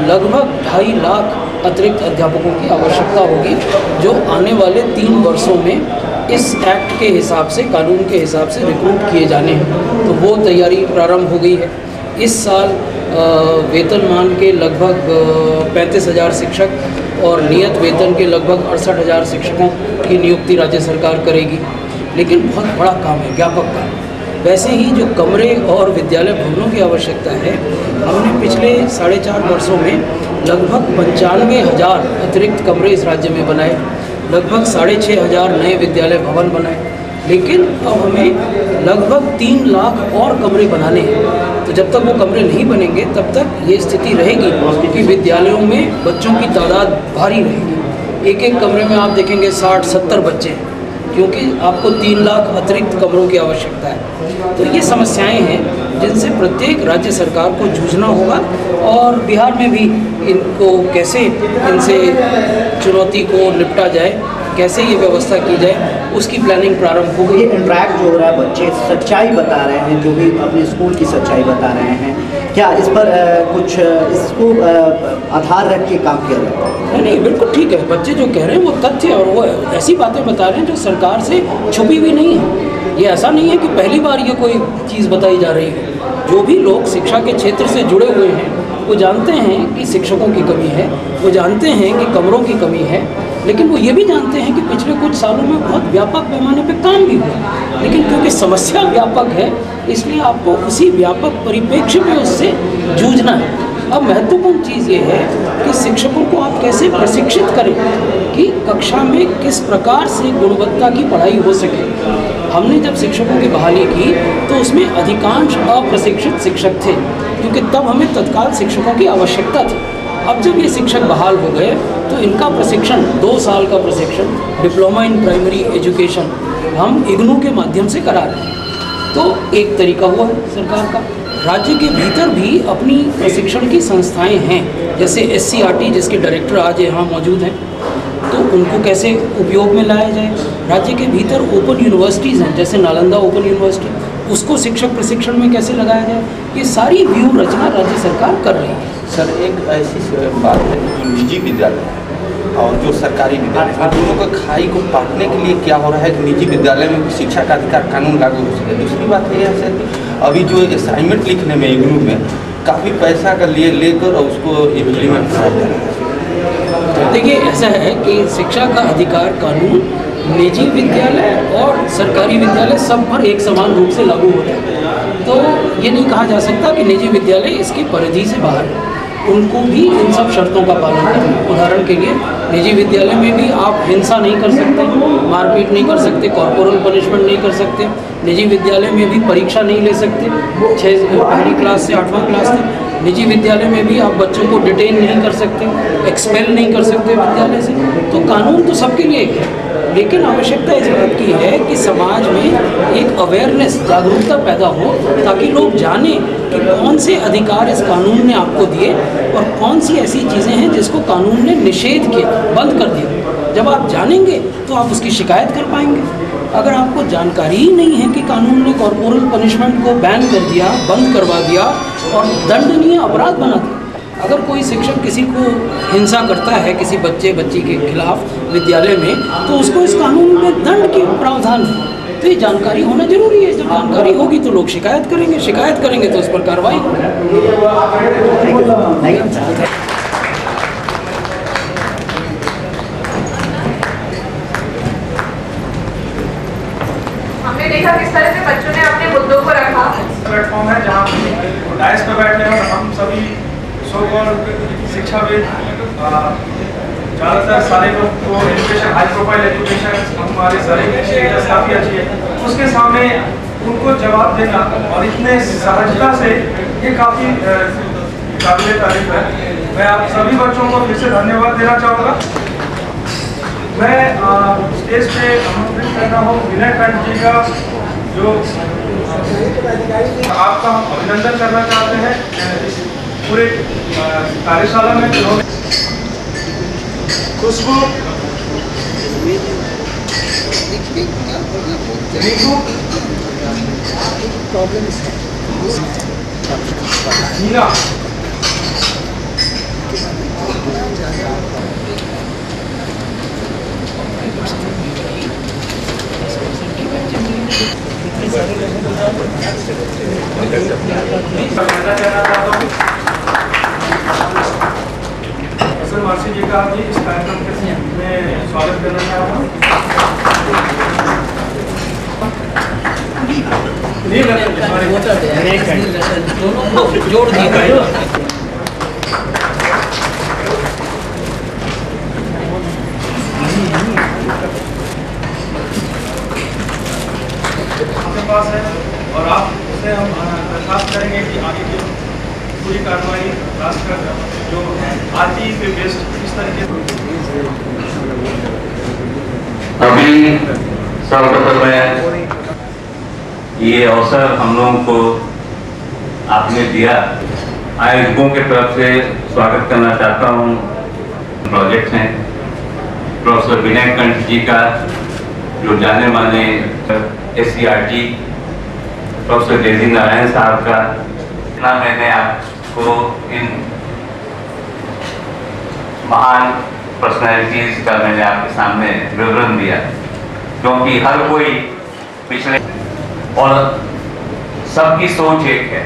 लगभग 2.5 लाख अतिरिक्त अध्यापकों की आवश्यकता होगी, जो आने वाले 3 वर्षों में इस एक्ट के हिसाब से, कानून के हिसाब से रिक्रूट किए जाने हैं। तो वो तैयारी प्रारंभ हो गई है। इस साल वेतनमान के लगभग 35,000 शिक्षक और नियत वेतन के लगभग 68,000 शिक्षकों की नियुक्ति राज्य सरकार करेगी। लेकिन बहुत बड़ा काम है, व्यापक काम। वैसे ही जो कमरे और विद्यालय भवनों की आवश्यकता है, हमने पिछले 4.5 वर्षों में लगभग 95,000 अतिरिक्त कमरे इस राज्य में बनाए, लगभग 6,500 नए विद्यालय भवन बनाए। लेकिन अब हमें लगभग 3 लाख और कमरे बनाने हैं। तो जब तक वो कमरे नहीं बनेंगे तब तक ये स्थिति रहेगी कि विद्यालयों में बच्चों की तादाद भारी रहेगी। एक कमरे में आप देखेंगे 60-70 बच्चे हैं, क्योंकि आपको 3 लाख अतिरिक्त कमरों की आवश्यकता है। तो ये समस्याएं हैं जिनसे प्रत्येक राज्य सरकार को जूझना होगा, और बिहार में भी इनको कैसे इनसे चुनौती को निपटा जाए, कैसे ये व्यवस्था की जाए, उसकी प्लानिंग प्रारंभ हो गई। ये इंटरेक्ट जो हो रहा है, बच्चे सच्चाई बता रहे हैं, जो भी अपने स्कूल की सच्चाई बता रहे हैं, क्या इस पर कुछ इसको आधार रख के काम किया जाता है? नहीं, बिल्कुल ठीक है। बच्चे जो कह रहे हैं वो तथ्य और वो ऐसी बातें बता रहे हैं जो सरकार से छुपी हुई नहीं है। ये ऐसा नहीं है कि पहली बार ये कोई चीज़ बताई जा रही है। जो भी लोग शिक्षा के क्षेत्र से जुड़े हुए हैं वो जानते हैं कि शिक्षकों की कमी है, वो जानते हैं कि कमरों की कमी है, लेकिन वो ये भी जानते हैं कि पिछले कुछ सालों में बहुत व्यापक पैमाने पर काम भी हुआ। लेकिन क्योंकि समस्या व्यापक है, इसलिए आपको उसी व्यापक परिप्रेक्ष्य में उससे जूझना है। अब महत्वपूर्ण चीज़ ये है कि शिक्षकों को आप कैसे प्रशिक्षित करें कि कक्षा में किस प्रकार से गुणवत्ता की पढ़ाई हो सके। हमने जब शिक्षकों की बहाली की तो उसमें अधिकांश अप्रशिक्षित शिक्षक थे, क्योंकि तब हमें तत्काल शिक्षकों की आवश्यकता थी। अब जब ये शिक्षक बहाल हो गए तो इनका प्रशिक्षण 2 साल का प्रशिक्षण, डिप्लोमा इन प्राइमरी एजुकेशन, हम इग्नू के माध्यम से करा रहे हैं। तो एक तरीका हुआ सरकार का। राज्य के भीतर भी अपनी प्रशिक्षण की संस्थाएं हैं, जैसे SCRT जिसके डायरेक्टर आज यहाँ मौजूद हैं, तो उनको कैसे उपयोग में लाया जाए। राज्य के भीतर ओपन यूनिवर्सिटीज़ हैं, जैसे नालंदा ओपन यूनिवर्सिटी, उसको शिक्षक प्रशिक्षण में कैसे लगाया जाए। ये सारी व्यूह रचना राज्य सरकार कर रही है। सर, एक ऐसी बात है जो निजी विद्यालय और जो सरकारी विद्यालय, दोनों का खाई को पाटने के लिए क्या हो रहा है कि निजी विद्यालय में शिक्षा का अधिकार कानून लागू हो सके। दूसरी बात यह है सर कि अभी जो असाइनमेंट लिखने में इग्नू में काफ़ी पैसा का लेकर और उसको इम्प्लीमेंट किया जा रहा है। देखिए, ऐसा है कि शिक्षा का अधिकार कानून निजी विद्यालय और सरकारी विद्यालय सब पर एक समान रूप से लागू होता है। तो ये नहीं कहा जा सकता कि निजी विद्यालय इसकी परिधि से बाहर है, उनको भी इन सब शर्तों का पालन करना है। उदाहरण के लिए निजी विद्यालय में भी आप हिंसा नहीं कर सकते, मारपीट नहीं कर सकते, कॉर्पोरल पनिशमेंट नहीं कर सकते। निजी विद्यालय में भी परीक्षा नहीं ले सकते 1ली क्लास से 8वां क्लास तक। निजी विद्यालय में भी आप बच्चों को डिटेन नहीं कर सकते, एक्सपेल नहीं कर सकते विद्यालय से। तो कानून तो सबके लिए है, लेकिन आवश्यकता इस बात की है कि समाज में एक अवेयरनेस, जागरूकता पैदा हो, ताकि लोग जानें कि कौन से अधिकार इस कानून ने आपको दिए और कौन सी ऐसी चीज़ें हैं जिसको कानून ने निषेध किया, बंद कर दिया। जब आप जानेंगे तो आप उसकी शिकायत कर पाएंगे। अगर आपको जानकारी ही नहीं है कि कानून ने कॉर्पोरल पनिशमेंट को बैन कर दिया, बंद करवा दिया और दंडनीय अपराध बना दिया, अगर कोई शिक्षक किसी को हिंसा करता है किसी बच्ची के खिलाफ विद्यालय में, तो उसको इस कानून में दंड के प्रावधान है। तो ये जानकारी होना जरूरी है। जब जानकारी होगी तो लोग शिकायत करेंगे तो उस पर कार्रवाई होगी। हमने देखा किस तरह से बच्चों ने अपने मुद्दों को रखा। प्लेटफॉर्म है जहाँ डायस पे बैठे हैं और हम सभी शिक्षाविद, ज़्यादातर सारे लोग को एजुकेशन, हाई प्रोफाइल एजुकेशन हमारे सारे स्टेटस काफ़ी अच्छी है, उसके सामने उनको जवाब देना और इतने सहजता से ये काफ़ी काबिल तारीफ है। मैं आप सभी बच्चों को फिर से धन्यवाद देना चाहूँगा। मैं स्टेज पे आमंत्रित कर रहा हूँ विनय कंठ जी का, जो आपका हम अभिनंदन करना चाहते हैं इस पूरे कार्यशाला में जिन्होंने खुशबू, मीना, मार्सी जी का भी इस कार्यक्रम में स्वागत करना चाहता हूँ। जोड़ दिए पास है और आप उसे हम दरखास्त करेंगे कि आगे की पूरी कार्रवाई राष्ट्र जो आरटी पे बेस्ड इस तरीके से। अभी सर्वप्रथम मैं ये अवसर हम लोगों को आपने दिया, आयोजकों के तरफ से स्वागत करना चाहता हूँ। प्रोजेक्ट हैं प्रोफेसर विनय कंठ जी का, जो जाने माने SCRT, प्रोफेसर डेजी नारायण साहब का। इतना मैंने आपको इन महान पर्सनैलिटीज का मैंने आपके सामने विवरण दिया, क्योंकि हर कोई पिछले और सबकी सोच एक है।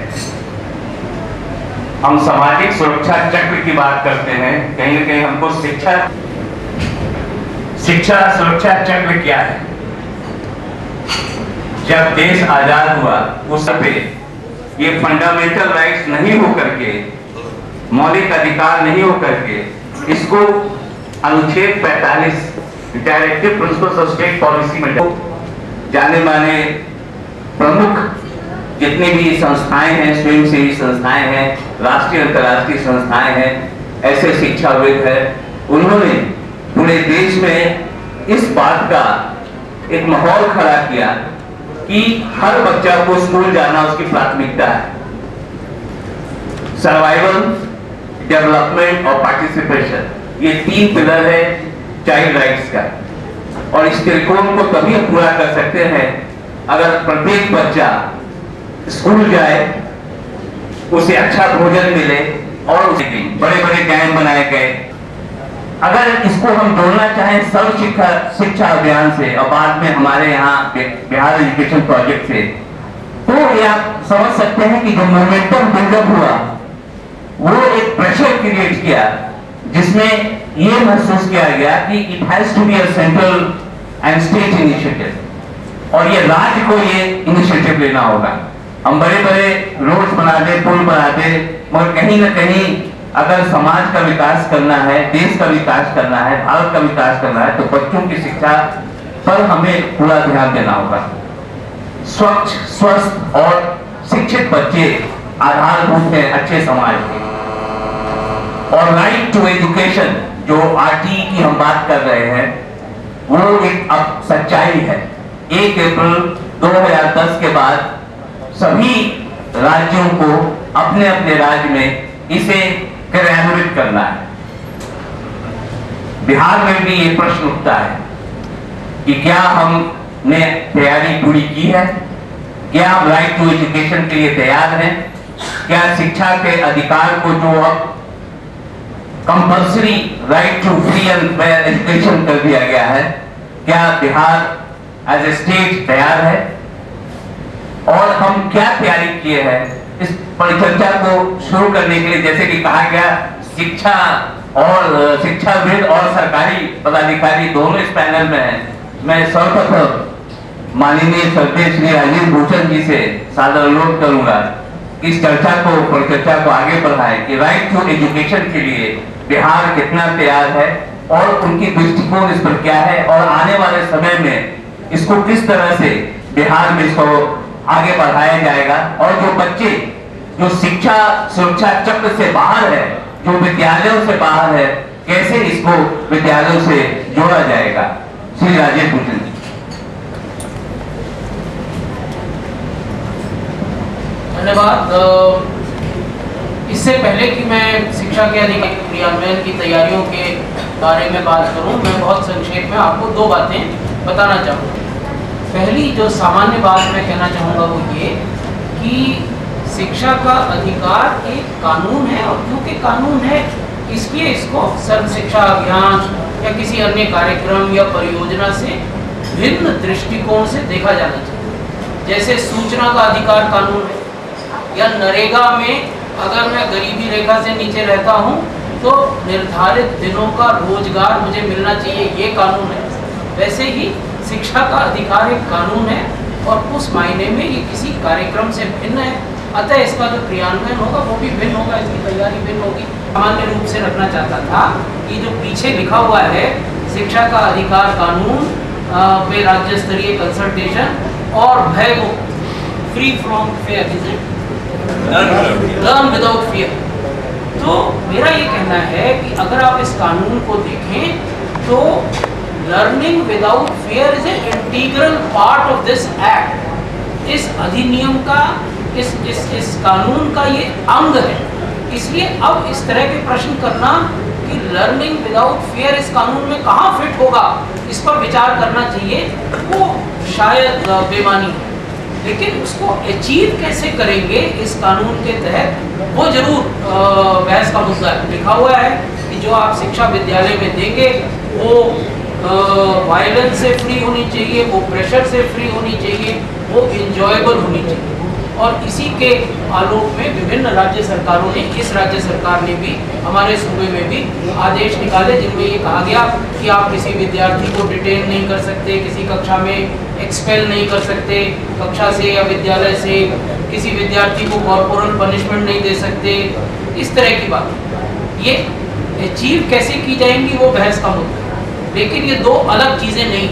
हम सामाजिक सुरक्षा चक्र की बात करते हैं, कहीं न कहीं हमको शिक्षा सुरक्षा चक्र क्या है। जब देश आजाद हुआ उस पे ये फंडामेंटल राइट्स नहीं हो करके, मौलिक अधिकार नहीं हो करके, इसको अनुच्छेद 45 directive principles of state policy में जाने माने प्रमुख जितनी भी संस्थाएं हैं, स्वयंसेवी संस्थाएं हैं, राष्ट्रीय अंतर्राष्ट्रीय संस्थाएं हैं, ऐसे शिक्षाविद हैं, उन्होंने पूरे देश में इस बात का एक माहौल खड़ा किया कि हर बच्चा को स्कूल जाना उसकी प्राथमिकता है। सर्वाइवल, डेवलपमेंट और पार्टिसिपेशन, ये 3 पिलर है चाइल्ड राइट्स का। और इस त्रिकोण को तभी हम पूरा कर सकते हैं अगर प्रत्येक बच्चा स्कूल जाए, उसे अच्छा भोजन मिले और उसे बड़े बड़े कैंप बनाए गए। अगर इसको हम जोड़ना चाहें सर्व शिक्षा अभियान से और बाद में हमारे यहाँ बिहार एजुकेशन प्रोजेक्ट से, तो ये आप समझ सकते हैं कि जो मोमेंटम बिल्डअप हुआ वो एक प्रेशर क्रिएट किया, जिसमें ये महसूस किया गया कि it has to be a central and state initiative, और ये राज्य को ये इनिशिएटिव लेना होगा। हम बड़े बड़े रोड्स बना दे, पुल बना दे, मगर कहीं ना कहीं अगर समाज का विकास करना है, देश का विकास करना है, भारत का विकास करना है, तो बच्चों की शिक्षा पर हमें पूरा ध्यान देना होगा। स्वच्छ, स्वस्थ और शिक्षित बच्चे आधारभूत हैं अच्छे समाज के। और राइट टू एजुकेशन जो आरटी की हम बात कर रहे हैं, वो एक अब सच्चाई है। 1 अप्रैल 2010 के बाद सभी राज्यों को अपने अपने राज्य में इसे क्रियान्वित करना है। बिहार में भी ये प्रश्न उठता है कि क्या हमने तैयारी पूरी की है, क्या हम राइट टू एजुकेशन के लिए तैयार हैं, क्या शिक्षा के अधिकार को जो अब compulsory right to free and fair education कर दिया गया है, क्या बिहार एज ए स्टेट तैयार है, और हम क्या तैयारी किए हैं। इस परिचर्चा को शुरू करने के लिए, जैसे कि कहा गया, शिक्षा और शिक्षाविद और सरकारी पदाधिकारी दोनों इस पैनल में हैं। मैं सर्वप्रथम माननीय श्रद्धेय श्री राजीव भूषण जी से सादर अनुरोध करूंगा कि इस चर्चा को, परिचर्चा को आगे बढ़ाएं कि राइट टू एजुकेशन के लिए बिहार कितना तैयार है और उनकी दृष्टिकोण इस पर क्या है, और आने वाले समय में इसको किस तरह से बिहार में इसको आगे बढ़ाया जाएगा। और जो बच्चे जो शिक्षा सुरक्षा चक्र से बाहर है, जो विद्यालयों से बाहर है, कैसे इसको विद्यालयों से जोड़ा जाएगा? श्री राजेश भूषण जी। धन्यवाद। इससे पहले कि मैं शिक्षा के अधिकार क्रियान्वयन की तैयारियों के बारे में बात करूं, मैं बहुत संक्षेप में आपको दो बातें बताना चाहूँगा। पहली जो सामान्य बात मैं कहना चाहूँगा वो ये कि शिक्षा का अधिकार एक कानून है, और क्योंकि कानून है इसलिए इसको सर्व शिक्षा अभियान या किसी अन्य कार्यक्रम या परियोजना से भिन्न दृष्टिकोण से देखा जाना चाहिए। जैसे सूचना का अधिकार कानून है, या नरेगा में अगर मैं गरीबी रेखा से नीचे रहता हूँ तो निर्धारित दिनों का रोजगार मुझे मिलना चाहिए, ये कानून है। वैसे ही शिक्षा का अधिकार एक कानून है, और उस मायने में ये किसी कार्यक्रम से भिन्न है, अतः इसका जो क्रियान्वयन होगा वो भी भिन्न होगा, इसकी तैयारी भिन्न होगी। सामान्य रूप से रखना चाहता था कि जो पीछे लिखा हुआ है शिक्षा का अधिकार कानून पे राज्य स्तरीय कंसल्टेशन और भय मुक्त, free from fair, learn without fear. तो मेरा ये कहना है कि अगर आप इस कानून को देखें तो learning without fear is an integral part of this act. इस अधिनियम का, इस कानून का ये अंग है। इसलिए अब इस तरह के प्रश्न करना कि लर्निंग विदाउट फियर इस कानून में कहाँ फिट होगा, इस पर विचार करना चाहिए, वो शायद बेमानी है। लेकिन उसको अचीव कैसे करेंगे इस कानून के तहत, वो जरूर बहस का मुद्दा है। लिखा हुआ है कि जो आप शिक्षा विद्यालय में देंगे वो वायलेंस से फ्री होनी चाहिए, वो प्रेशर से फ्री होनी चाहिए, वो इंजॉयबल होनी चाहिए। और इसी के आलोक में विभिन्न राज्य सरकारों ने, इस राज्य सरकार ने भी, हमारे सूबे में भी आदेश निकाले जिनमें ये कहा गया कि आप किसी विद्यार्थी को डिटेन नहीं कर सकते, किसी कक्षा में एक्सपेल नहीं कर सकते, कक्षा से या विद्यालय से किसी विद्यार्थी को कॉर्पोरल पनिशमेंट नहीं दे सकते, इस तरह की बात। ये अचीव कैसे की जाएंगी वो बहस का मुद्दा है, लेकिन ये दो अलग चीज़ें नहीं,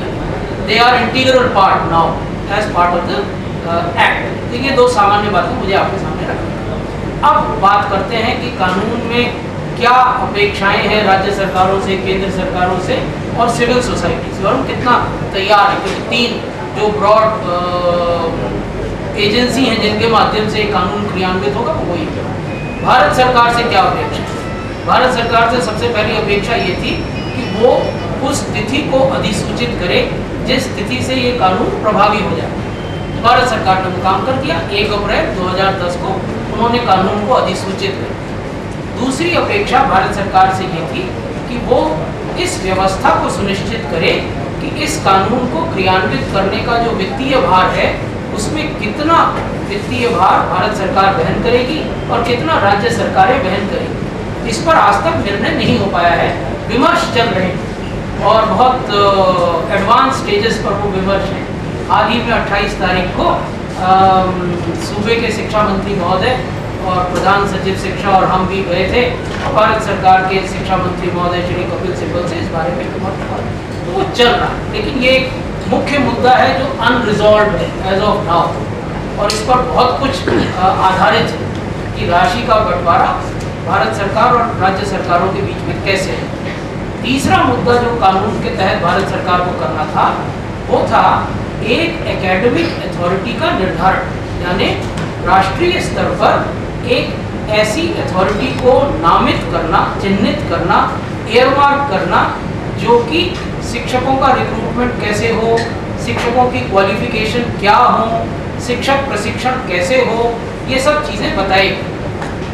they are integral part now as part of the act. तो ये दो सामान्य बातें मुझे आपके सामने रखनी। अब बात करते हैं कि कानून में क्या अपेक्षाएं हैं राज्य सरकारों से, केंद्र सरकारों से और सिविल सोसाइटी से, और हम कितना तैयार है। क्योंकि तीन जो ब्रॉड एजेंसी हैं जिनके माध्यम से कानून क्रियान्वित होगा वो वही है। भारत सरकार से क्या अपेक्षा है? भारत सरकार से सबसे पहली अपेक्षा ये थी कि वो उस तिथि को अधिसूचित करे जिस तिथि से ये कानून प्रभावी हो जाए। भारत सरकार ने वो काम कर दिया। 1 अप्रैल 2010 को उन्होंने कानून को अधिसूचित कर। दूसरी अपेक्षा भारत सरकार से ये थी कि वो इस व्यवस्था को सुनिश्चित करे कि इस कानून को क्रियान्वित करने का जो वित्तीय भार है उसमें कितना वित्तीय भार भारत सरकार वहन करेगी और कितना राज्य सरकारें वहन करेगी। इस पर आज तक निर्णय नहीं हो पाया है, विमर्श चल रहे हैं और बहुत एडवांस स्टेजेस पर वो विमर्श है। हाल ही में 28 तारीख को सूबे के शिक्षा मंत्री महोदय और प्रधान सचिव शिक्षा और हम भी गए थे भारत सरकार के शिक्षा मंत्री महोदय श्री कपिल सिब्बल से इस बारे में विमर्श हुआ। तो वो चल रहा है, लेकिन ये एक मुख्य मुद्दा है जो अनरिजॉल्व है एज ऑफ नाउ, और इस पर बहुत कुछ आधारित है कि राशि का बंटवारा भारत सरकार और राज्य सरकारों के बीच में कैसे है। तीसरा मुद्दा जो कानून के तहत भारत सरकार को करना था वो था एक एकेडमिक अथॉरिटी का निर्धारण, यानी राष्ट्रीय स्तर पर एक ऐसी अथॉरिटी को नामित करना, चिन्हित करना, एयरमार्क करना जो कि शिक्षकों का रिक्रूटमेंट कैसे हो, शिक्षकों की क्वालिफिकेशन क्या हो, शिक्षक प्रशिक्षण कैसे हो, ये सब चीज़ें बताएगी।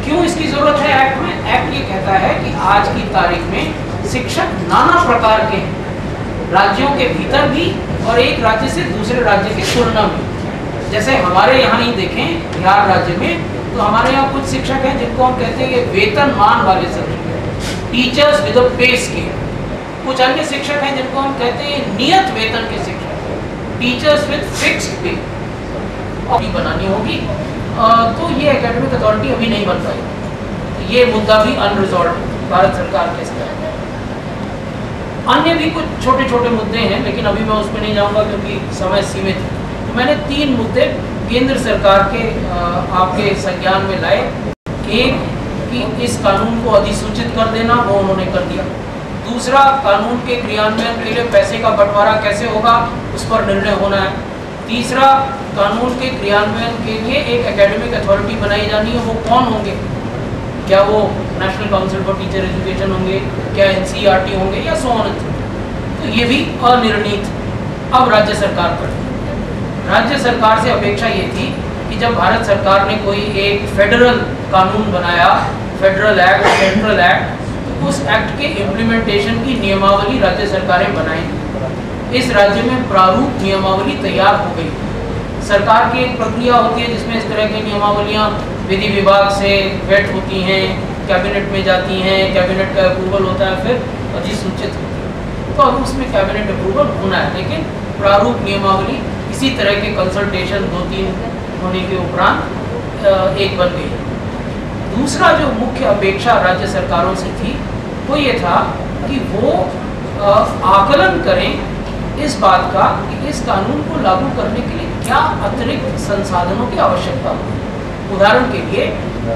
क्यों इसकी ज़रूरत है एक्ट में? एक्ट ये कहता है कि आज की तारीख में शिक्षक नाना प्रकार के हैं, राज्यों के भीतर भी और एक राज्य से दूसरे राज्य की तुलना में। जैसे हमारे यहाँ ही देखें बिहार राज्य में, तो हमारे यहाँ कुछ शिक्षक हैं जिनको हम कहते हैं वेतनमान वाले शिक्षक, टीचर्स विद अ पे स्केल। कुछ अन्य शिक्षक हैं जिनको हम कहते हैं नियत वेतन के शिक्षक, टीचर्स विद फिक्स्ड पे। और बनानी होगी तो ये एकेडमिक अथॉरिटी अभी नहीं बन पाई। ये मुद्दा भी अनरिजॉल्व भारत सरकार के स्तर पर। अन्य भी कुछ छोटे छोटे मुद्दे हैं, लेकिन अभी मैं उसमें नहीं जाऊंगा क्योंकि समय सीमित है। तो मैंने 3 मुद्दे केंद्र सरकार के आपके संज्ञान में लाए। एक कि इस कानून को अधिसूचित कर देना, वो उन्होंने कर दिया। दूसरा, कानून के क्रियान्वयन के लिए पैसे का बंटवारा कैसे होगा उस पर निर्णय होना है। तीसरा, कानून के क्रियान्वयन के लिए एक एकेडमिक अथॉरिटी बनाई जानी है। वो कौन होंगे? क्या वो national council for teacher education होंगे, क्या NCERT होंगे, या सो ऑन। तो ये भी अनिर्णित। अब राज्य सरकार पर, राज्य सरकार से अपेक्षा ये थी कि जब भारत सरकार ने कोई एक फेडरल कानून बनाया, फेडरल एक्ट, सेंट्रल एक्ट, तो उस एक्ट के इम्प्लीमेंटेशन की नियमावली राज्य सरकारें बनाएं। इस राज्य में प्रारूप नियमावली तैयार हो गई। सरकार की एक प्रक्रिया होती है जिसमें इस तरह की नियमावलियाँ विधि विभाग से वेट होती हैं, कैबिनेट में जाती हैं, कैबिनेट का अप्रूवल होता है, फिर अधिसूचित होती है। तो अब उसमें कैबिनेट अप्रूवल होना है, लेकिन प्रारूप नियमावली इसी तरह के कंसल्टेशन 2-3 होने के उपरांत एक बन गई। दूसरा जो मुख्य अपेक्षा राज्य सरकारों से थी वो ये था कि वो आकलन करें इस बात का कि इस कानून को लागू करने के लिए क्या अतिरिक्त संसाधनों की आवश्यकता होगी। उदाहरण के लिए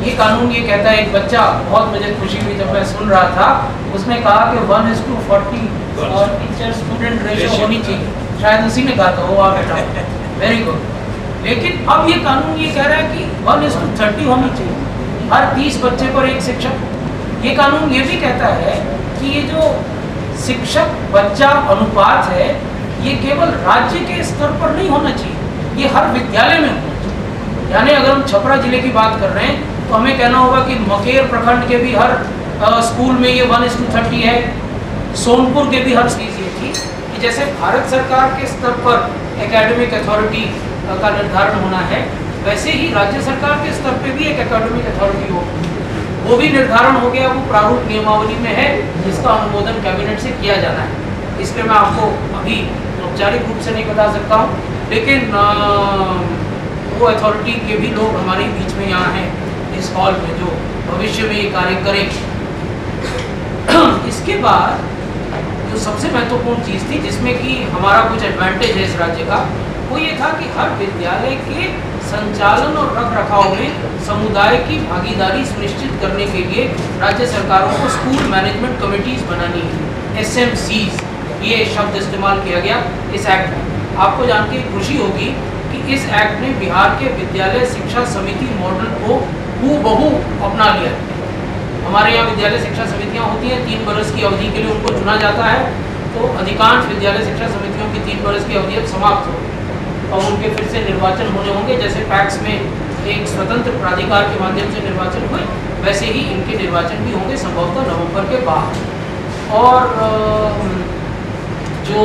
ये कानून ये कहता है, एक बच्चा, बहुत मुझे खुशी हुई जब मैं सुन रहा था, उसने कहा कि 1:40 और टीचर स्टूडेंट रेशियो होनी चाहिए। शायद उसी ने कहा था, वो बेटा, वेरी गुड। लेकिन अब ये कानून ये कह रहा है कि 1:30 होनी चाहिए, हर 30 बच्चे पर एक शिक्षक। ये कानून ये भी कहता है कि ये जो शिक्षक बच्चा अनुपात है ये केवल राज्य के स्तर पर नहीं होना चाहिए, ये हर विद्यालय में होना चाहिए। यानी अगर हम छपरा जिले की बात कर रहे हैं तो हमें कहना होगा कि मकेर प्रखंड के भी हर स्कूल में ये 1:30 है। सोनपुर के भी हर चीज़ ये थी कि जैसे भारत सरकार के स्तर पर एकेडमिक अथॉरिटी का निर्धारण होना है, वैसे ही राज्य सरकार के स्तर पे भी एक एकेडमिक अथॉरिटी हो, वो भी निर्धारण हो गया। वो प्रारूप नियमावली में है जिसका अनुमोदन कैबिनेट से किया जाना है। इसलिए मैं आपको अभी औपचारिक रूप से नहीं बता सकता हूँ, लेकिन वो अथॉरिटी के भी लोग हमारे बीच में यहाँ हैं इस हॉल में जो भविष्य में ये कार्य करेंगे। इसके बाद जो सबसे महत्वपूर्ण चीज़ थी जिसमें कि हमारा कुछ एडवांटेज है इस राज्य का, वो ये था कि हर विद्यालय के संचालन और रख रखाव में समुदाय की भागीदारी सुनिश्चित करने के लिए राज्य सरकारों को स्कूल मैनेजमेंट कमेटीज बनानी है, SMCs, ये शब्द इस्तेमाल किया गया इस एक्ट में। आपको जान के खुशी होगी कि इस एक्ट ने बिहार के विद्यालय शिक्षा समिति मॉडल को हूबहू अपना लिया। हमारे यहाँ विद्यालय शिक्षा समितियाँ होती हैं, 3 बरस की अवधि के लिए उनको चुना जाता है। तो अधिकांश विद्यालय शिक्षा समितियों की 3 बरस की अवधि अब समाप्त हो गई और उनके फिर से निर्वाचन होने होंगे। जैसे पैक्स में एक स्वतंत्र प्राधिकार के माध्यम से निर्वाचन हुए, वैसे ही इनके निर्वाचन भी होंगे संभवतः नवंबर के बाद। और जो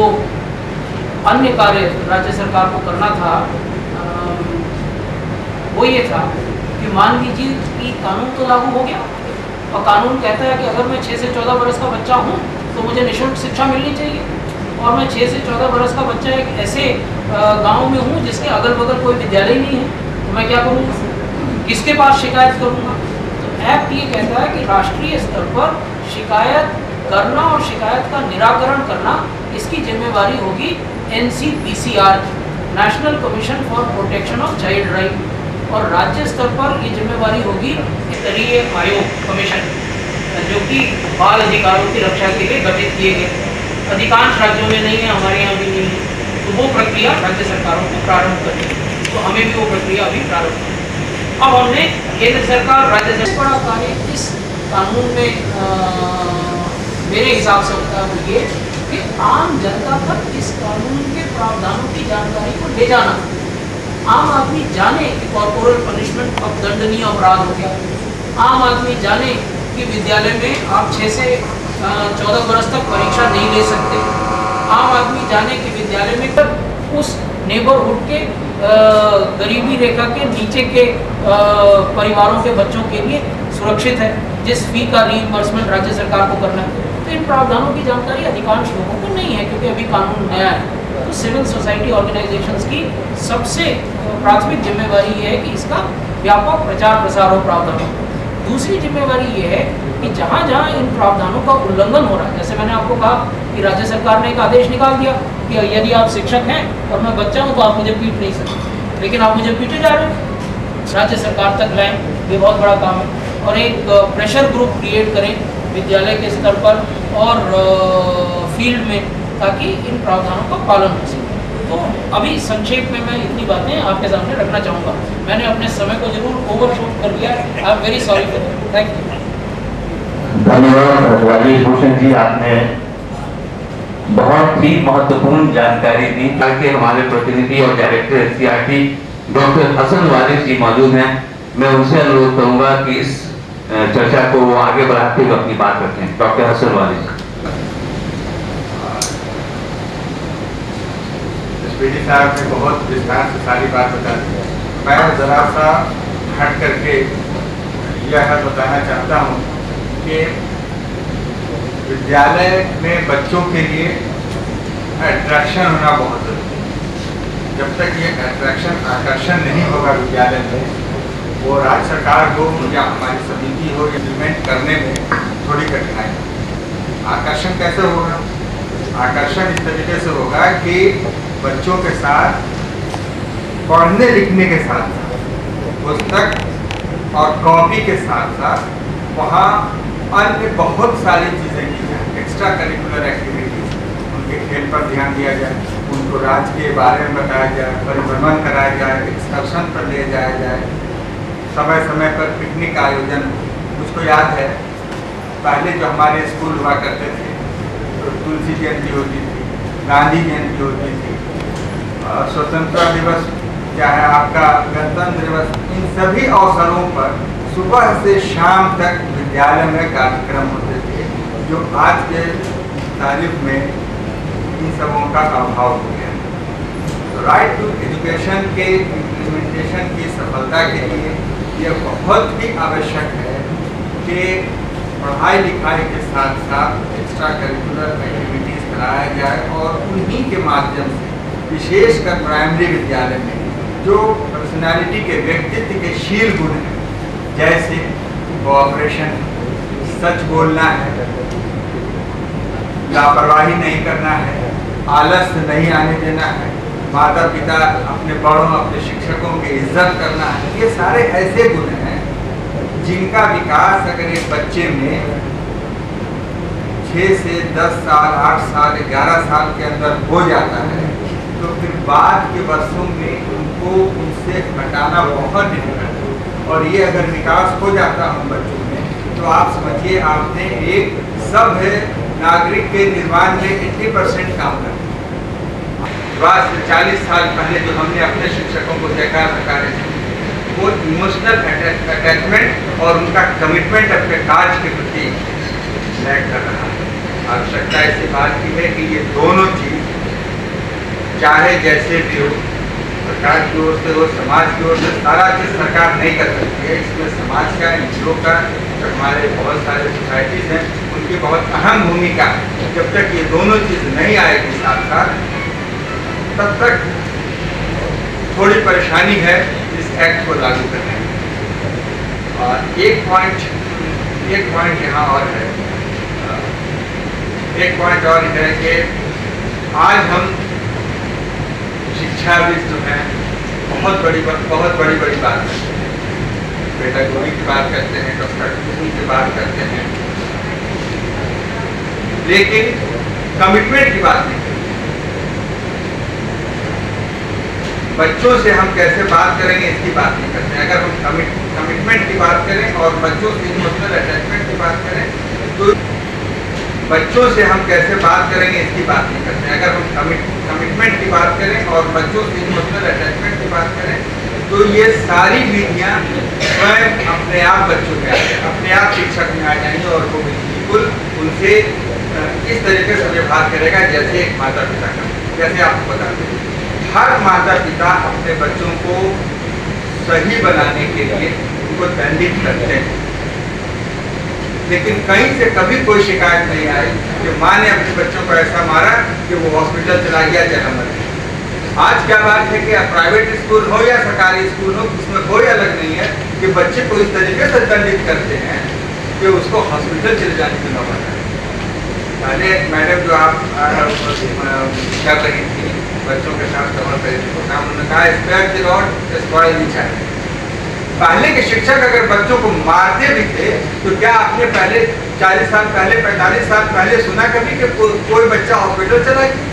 अन्य कार्य राज्य सरकार को करना था वो ये था कि मान लीजिए कि कानून तो लागू हो गया और कानून कहता है कि अगर मैं 6 से 14 बरस का बच्चा हूँ तो मुझे निःशुल्क शिक्षा मिलनी चाहिए, और मैं 6 से 14 बरस का बच्चा एक ऐसे गांव में हूँ जिसके अगल बगल कोई विद्यालय नहीं है, तो मैं क्या करूँगा, किसके पास शिकायत करूँगा। तो एक्ट ये कहता है कि राष्ट्रीय स्तर पर शिकायत करना और शिकायत का निराकरण करना इसकी जिम्मेवारी होगी NCPCR, national commission for protection of child right, और राज्य स्तर पर ये जिम्मेवारी होगी स्तरीय आयोग कमीशन जो कि बाल अधिकारों की रक्षा के लिए गठित किए गए। अधिकांश राज्यों में नहीं है, हमारे यहाँ भी नहीं है, तो वो प्रक्रिया राज्य सरकारों को प्रारंभ करनी है। तो हमें भी वो प्रक्रिया अभी प्रारंभ करनी। अब हमने केंद्र सरकार राज्य से बड़ा कार्य इस कानून में मेरे हिसाब से होता है वो ये कि आम जनता तक इस कानून के प्रावधानों की जानकारी को ले जाना। आम आदमी जाने कि कॉर्पोरल पनिशमेंट अब दंडनीय अपराध हो गया, आम आदमी जाने कि विद्यालय में आप 6 से 14 बरस तक परीक्षा नहीं ले सकते, आम आदमी जाने कि विद्यालय में उस नेबरहुड के गरीबी रेखा के नीचे के परिवारों के बच्चों के लिए सुरक्षित है जिस फी का रीइंबर्समेंट राज्य सरकार को करना है। तो इन प्रावधानों की जानकारी अधिकांश लोगों को नहीं है क्योंकि अभी कानून नया है। तो सिविल सोसाइटी ऑर्गेनाइजेशंस की सबसे प्राथमिक जिम्मेवारी ये है कि इसका व्यापक प्रचार प्रसार हो प्रावधानों। दूसरी जिम्मेवारी ये है कि जहाँ जहाँ इन प्रावधानों का उल्लंघन हो रहा है, जैसे मैंने आपको कहा कि राज्य सरकार ने एक आदेश निकाल दिया कि यदि आप शिक्षक हैं और मैं बच्चा हूँ तो आप मुझे पीट नहीं सकते, लेकिन आप मुझे पीटे जा रहे हो। राज्य सरकार तक लाएं, ये बहुत बड़ा काम है। और एक प्रेशर ग्रुप क्रिएट करें विद्यालय के स्तर पर और फील्ड में, ताकि इन प्रावधानों का पालन हो सके। तो अभी संक्षेप में मैं इतनी बातें आपके सामने रखना चाहूँगा। मैंने अपने समय को जरूर ओवरशूट कर दिया, I am very sorry for that. Thank you. धन्यवाद राजेश भूषण जी, आपने बहुत ही महत्वपूर्ण जानकारी दी। ताकि हमारे प्रतिनिधि और डायरेक्टर एससीईआरटी डॉक्टर हसन वारिस जी मौजूद हैं, मैं उनसे अनुरोध करूंगा कि इस चर्चा को वो आगे बढ़ाते हुए अपनी बात रखें। डॉक्टर हसन वारिस। पीडी साहब ने बहुत विस्तार से सारी बात बता दी। मैं ज़रा सा हट करके यह बताना चाहता हूँ कि विद्यालय में बच्चों के लिए अट्रैक्शन होना बहुत ज़रूरी है। जब तक ये अट्रैक्शन आकर्षण नहीं होगा विद्यालय में, वो राज्य सरकार हो या हमारी समिति हो, इम्प्लीमेंट करने में थोड़ी कठिनाई होगी। आकर्षण कैसे होगा? आकर्षण इस तरीके से होगा कि बच्चों के साथ पढ़ने लिखने के साथ साथ पुस्तक और कॉपी के साथ साथ वहाँ अन्य बहुत सारी चीज़ें की जाए, एक्स्ट्रा करिकुलर एक्टिविटीज, उनके खेल पर ध्यान दिया जाए, उनको राज्य के बारे में बताया जाए, परिभ्रमण कराया जाए, एक्सकर्शन पर ले जाया जाए, समय समय पर पिकनिक आयोजन। मुझको याद है पहले जो हमारे स्कूल हुआ करते थे तो तुलसी जयंती होती थी, गांधी जयंती होती थी, स्वतंत्रता दिवस क्या है आपका, गणतंत्र दिवस, इन सभी अवसरों पर सुबह से शाम तक विद्यालय में कार्यक्रम होते थे, जो आज के तारीख में इन सबों का अभाव हो गया। तो राइट टू एजुकेशन के इम्प्लीमेंटेशन की सफलता के लिए यह बहुत ही आवश्यक है कि पढ़ाई लिखाई के साथ साथ एक्स्ट्रा करिकुलर एक्टिविटीज़ कराया जाए और उन्हीं के माध्यम से विशेषकर प्राइमरी विद्यालय में जो पर्सनालिटी के व्यक्तित्व के शील गुण हैं, जैसे कोऑपरेशन, सच बोलना है, लापरवाही नहीं करना है, आलस्य नहीं आने देना है, माता पिता अपने बड़ों अपने शिक्षकों की इज्जत करना है, ये सारे ऐसे गुण हैं जिनका विकास अगर एक बच्चे में 6 से 10 साल, 8 साल, 11 साल के अंदर हो जाता है, तो फिर बाद के वर्षों में उनको उनसे हटाना बहुत डिफिकल्ट है। और ये अगर विकास हो जाता हम बच्चों में, तो आप समझिए आपने एक सभ्य नागरिक के निर्माण में 80% काम कर दिया। आज से 40 साल पहले जो हमने अपने शिक्षकों को देखा सरकार ने, वो इमोशनल अटैचमेंट और उनका कमिटमेंट अपने कार्य के प्रति लैग कर रहा है। आवश्यकता ऐसी बात की है कि ये दोनों चीज चाहे जैसे भी हो, सरकार की ओर से हो, समाज की ओर से, सारा चीज सरकार नहीं कर सकती है। इसमें समाज का, एनजीओ का, हमारे बहुत सारे सोसाइटीज हैं, उनकी बहुत अहम भूमिका है। जब तक ये दोनों चीज नहीं आएगी साथ साथ, तब तक थोड़ी परेशानी है इस एक्ट को लागू करने में। और एक पॉइंट यहाँ और है, एक पॉइंट और है कि आज हम शिक्षाविद जो है बहुत बड़ी बात करते हैं, पेडागोजी की बात करते हैं, कंस्ट्रक्टिविज्म की बात करते हैं, लेकिन कमिटमेंट की बात नहीं करते। बच्चों से हम कैसे बात करेंगे इसकी बात नहीं करते। अगर हम कमिटमेंट की बात करें और बच्चों से इमोशनल अटैचमेंट की बात करें, तो बच्चों से हम कैसे बात करेंगे इसकी बात नहीं करते। अगर हम कमिटमेंट की बात करें और बच्चों से इमोशनल अटैचमेंट की बात करें, तो ये सारी विधियाँ स्वयं अपने आप बच्चों में आ जाए, अपने आप शिक्षक में आ जाएंगे और वो बिल्कुल उनसे इस तरीके से व्यवहार करेगा जैसे एक माता पिता का। जैसे आपको बताते हैं, हर माता पिता अपने बच्चों को सही बनाने के लिए उनको दंडित करते हैं, लेकिन कहीं से कभी कोई शिकायत नहीं आई कि माँ ने अपने बच्चों को ऐसा मारा कि वो हॉस्पिटल चला गया, चला मर गया। आज क्या बात है कि प्राइवेट स्कूल हो या सरकारी स्कूल हो, उसमें कोई अलग नहीं है कि बच्चे को इस तरीके से दंडित करते हैं कि उसको हॉस्पिटल चले जाने की नौबत है। पहले मैडम जो आप कर रही थी, बच्चों के साथ कवर करें प्रोग्राम। उन्होंने कहा spare the rod spoil the child. पहले के शिक्षक अगर बच्चों को मारते भी थे तो क्या आपने पहले 40 साल पहले 45 साल पहले सुना कभी कि कोई बच्चा हॉस्पिटल चला गया,